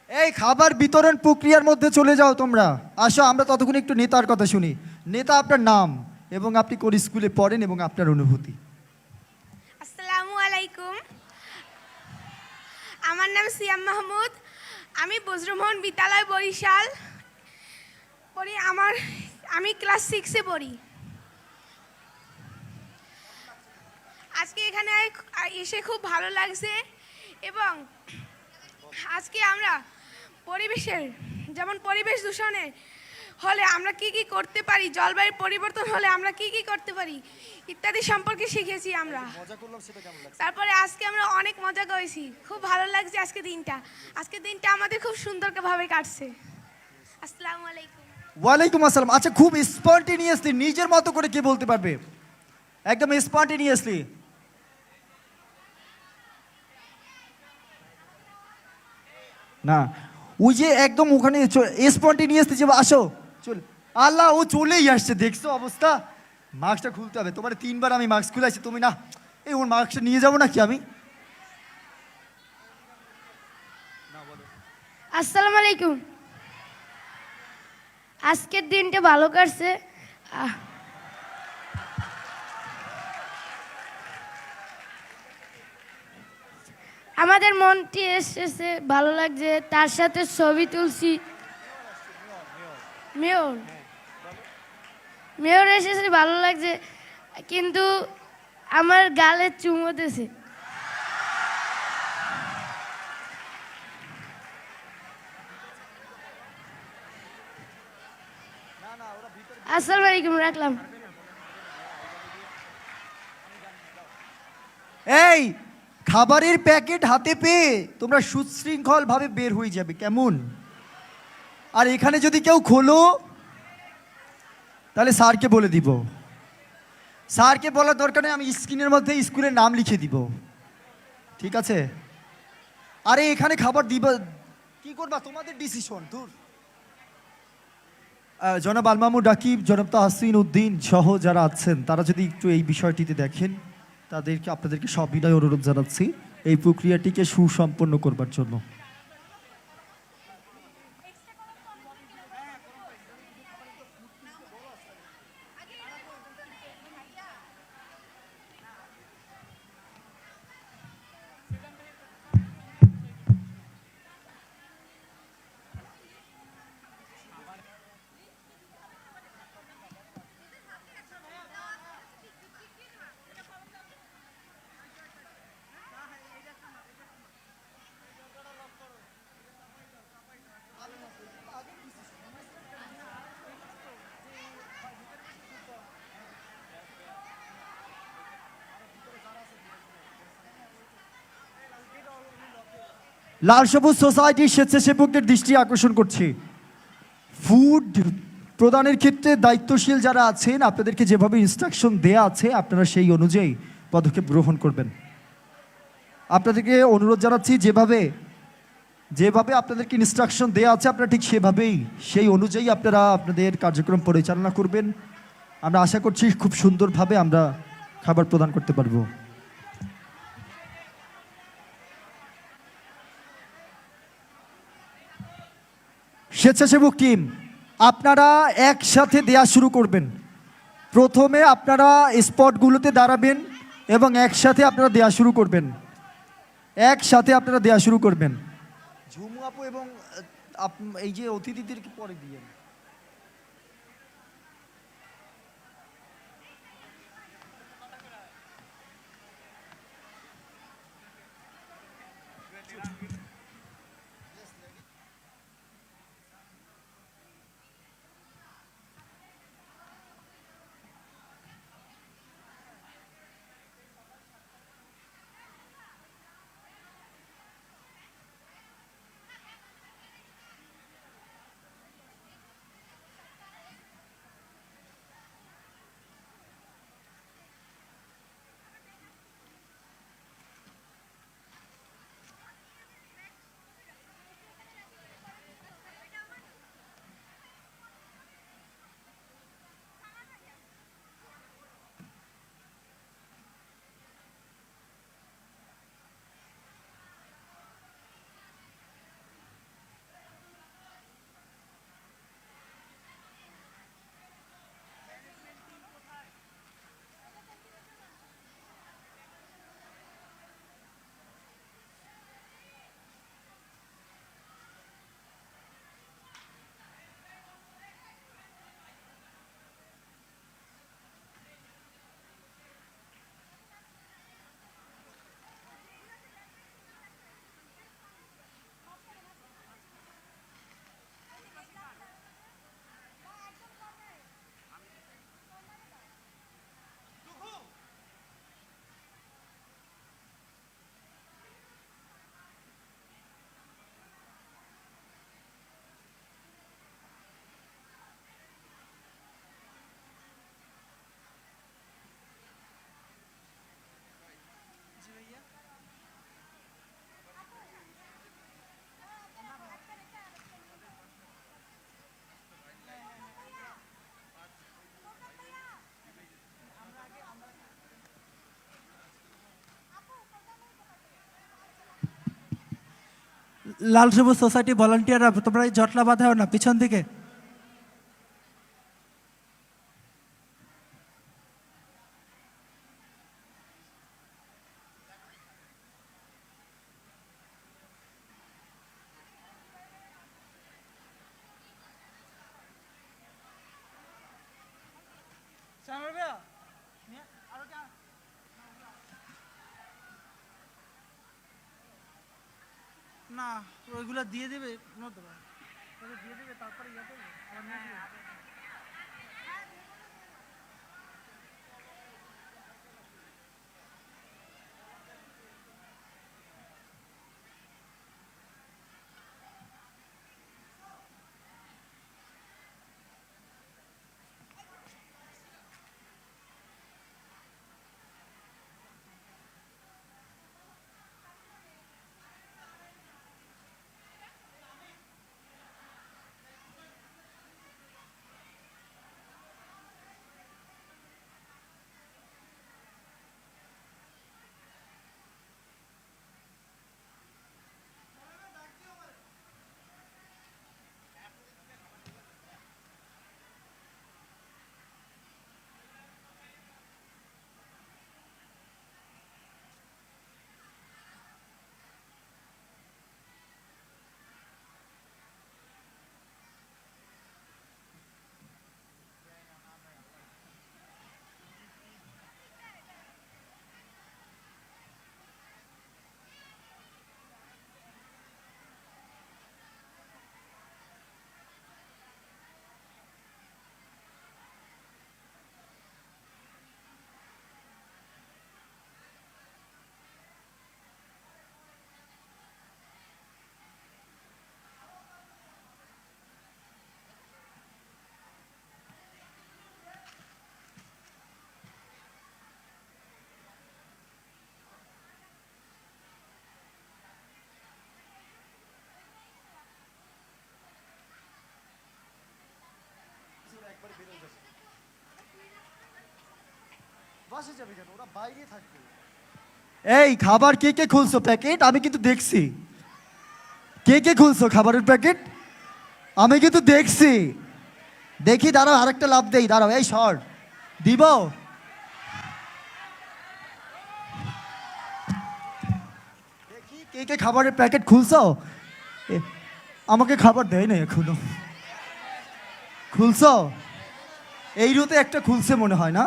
এই খাবার বিতরণ প্রক্রিয়ার মধ্যে চলে যাও তোমরা, আসো। আমরা ততক্ষণ একটু নেতার কথা শুনি। নেতা আপনার নাম এবং আপনি কোন স্কুলে পড়েন এবং আপনার অনুভূতি। আসসালামু আলাইকুম, আমার নাম সিয়াম মাহমুদ, আমি বজ্রমোহন বিদ্যালয় বরিশাল পড়ি। আমি ক্লাস 6-এ পড়ি। আজকে এখানে এসে খুব ভালো লাগছে এবং আজকে আমরা পরিবেশের যেমন পরিবেশ দূষণে হলে আমরা কি কি করতে পারি, জলবায়ু পরিবর্তন হলে আমরা কি কি করতে পারি ইত্যাদি সম্পর্কে শিখেছি আমরা। তারপরে আজকে আমরা অনেক মজা করেছি, খুব ভালো লাগছে আজকে দিনটা আমাদের খুব সুন্দরভাবে কাটছে। আসসালামু আলাইকুম। ওয়ালাইকুম আসসালাম। আচ্ছা, খুব স্পন্টেনিয়াসলি নিজের মতো করে কে বলতে পারবে? একদম স্পন্টেনিয়াসলি। না, ওই যে একদম ওখানে স্পন্টেনিয়াসলি যে আসো চল, আল্লাহ ও চলেই আসছে, দেখছো অবস্থা। মাস্কটা খুলতে হবে তোমার, 3বার আমি মাস্ক খুলেছি, তুমি না এই ওর মাস্কটা নিয়ে যাবো নাকি আমি? আসসালামু আলাইকুম। আজকের দিনটা ভালো কাটছে। আমাদের মনটি এসেছে, ভালো লাগছে, তার সাথে ছবি তুলছি। মেয়র এসেছে, ভালো লাগছে, কিন্তু আমার গালে চুমো দিয়েছে। আসসালামু আলাইকুম, রাখলাম। এই খাবারের প্যাকেট হাতে পেয়ে তোমরা সুশৃঙ্খল ভাবে বের হয়ে যাবে, কেমন? আর এখানে যদি কেউ খোলো তাহলে স্যারকে বলে দিব। স্যারকে বলার দরকার নেই, আমি স্ক্রিনের মধ্যে স্কুলের নাম লিখে দিব, ঠিক আছে? আরে এখানে খাবার দিবা কি করবা তোমাদের ডিসিশন। দূর। জনাব আলমামুর রাকিব, জনাব তাহসিন উদ্দিন সহ যারা আছেন তারা যদি একটু এই বিষয়টিতে দেখেন, আপনাদেরকে সবিনয় অনুরোধ জানাচ্ছি এই প্রক্রিয়াটিকে সুসম্পন্ন করবার জন্য। লাল সবুজ সোসাইটির স্বেচ্ছাসেবকদের দৃষ্টি আকর্ষণ করছি, ফুড প্রদানের ক্ষেত্রে দায়িত্বশীল যারা আছেন আপনাদেরকে যেভাবে ইনস্ট্রাকশন দেয়া আছে আপনারা সেই অনুযায়ী পদক্ষেপ গ্রহণ করবেন। আপনাদেরকে অনুরোধ জানাচ্ছি যেভাবে আপনাদেরকে ইনস্ট্রাকশন দেয়া আছে আপনারা ঠিক সেই অনুযায়ী আপনারা আপনাদের কার্যক্রম পরিচালনা করবেন। আমরা আশা করছি খুব সুন্দরভাবে আমরা খাবার প্রদান করতে পারবো। স্বেচ্ছাসেবক টিম, আপনারা একসাথে দেয়া শুরু করবেন। প্রথমে আপনারা স্পটগুলোতে দাঁড়াবেন এবং একসাথে আপনারা দেয়া শুরু করবেন। ঝুমু আপু এবং এই যে অতিথিদেরকে পরে দিয়ে লাল সবুজ সোসাইটি ভলান্টিয়াররা তোমরা এই জটলা বাঁধাও না পিছন দিকে। না ওইগুলো দিয়ে দেবে দিয়ে দেবে তারপরে এই খাবার কে কে খুলছো প্যাকেট? আমি কিন্তু দেখছি। কে কে খুলছো খাবারের প্যাকেট? আমি কিন্তু দেখছি। দেখি, দাঁড়াও আরেকটা লাভ দেই, দাঁড়াও। এই সর দিব। দেখি কে কে খাবারের প্যাকেট খুলছো। আমাকে খাবার দেয় না এখনো। খুলছো? এই রুতে একটা খুলছে মনে হয় না?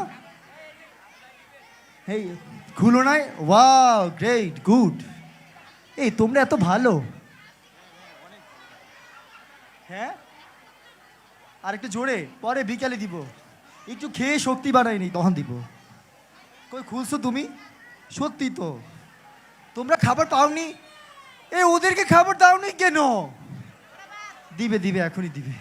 এই খুলো নাই? Wow, great, good. এই তোমরা এত ভালো। হ্যাঁ, আর একটু জোরে, পরে বিকালে দিব। একটু খেয়ে শক্তি বাড়ায়নি, তখন দিব। কই খুলছো তুমি? সত্যি তো তোমরা খাবার পাওনি? এ ওদেরকে খাবার দাওনি কেন? দিবে দিবে, এখনই দিবে।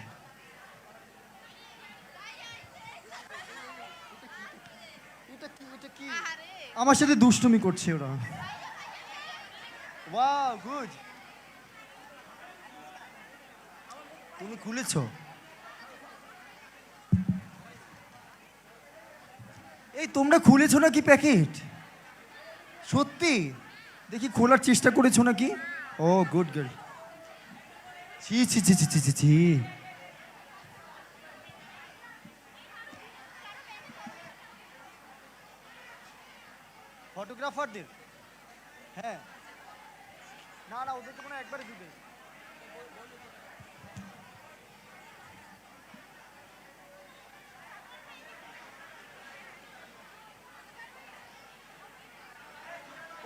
আমার সাথে দুষ্টুমি করছে ওরা। Wow, good. তুমি খুলেছো? এই তোমরা খুলেছো নাকি প্যাকেট? সত্যি? দেখি খোলার চেষ্টা করেছো নাকি? ও গুড গার্ল। ছি ছি ছি ছি ছি ছি ছি। ফটোগ্রাফারদের? হ্যাঁ, না না, ওদেরকে মনে হয় একবারে দিবে।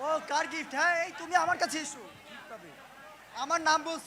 ও কার গিফট? হ্যাঁ, এই তুমি আমার কাছে এসো। আমার নাম বলছো।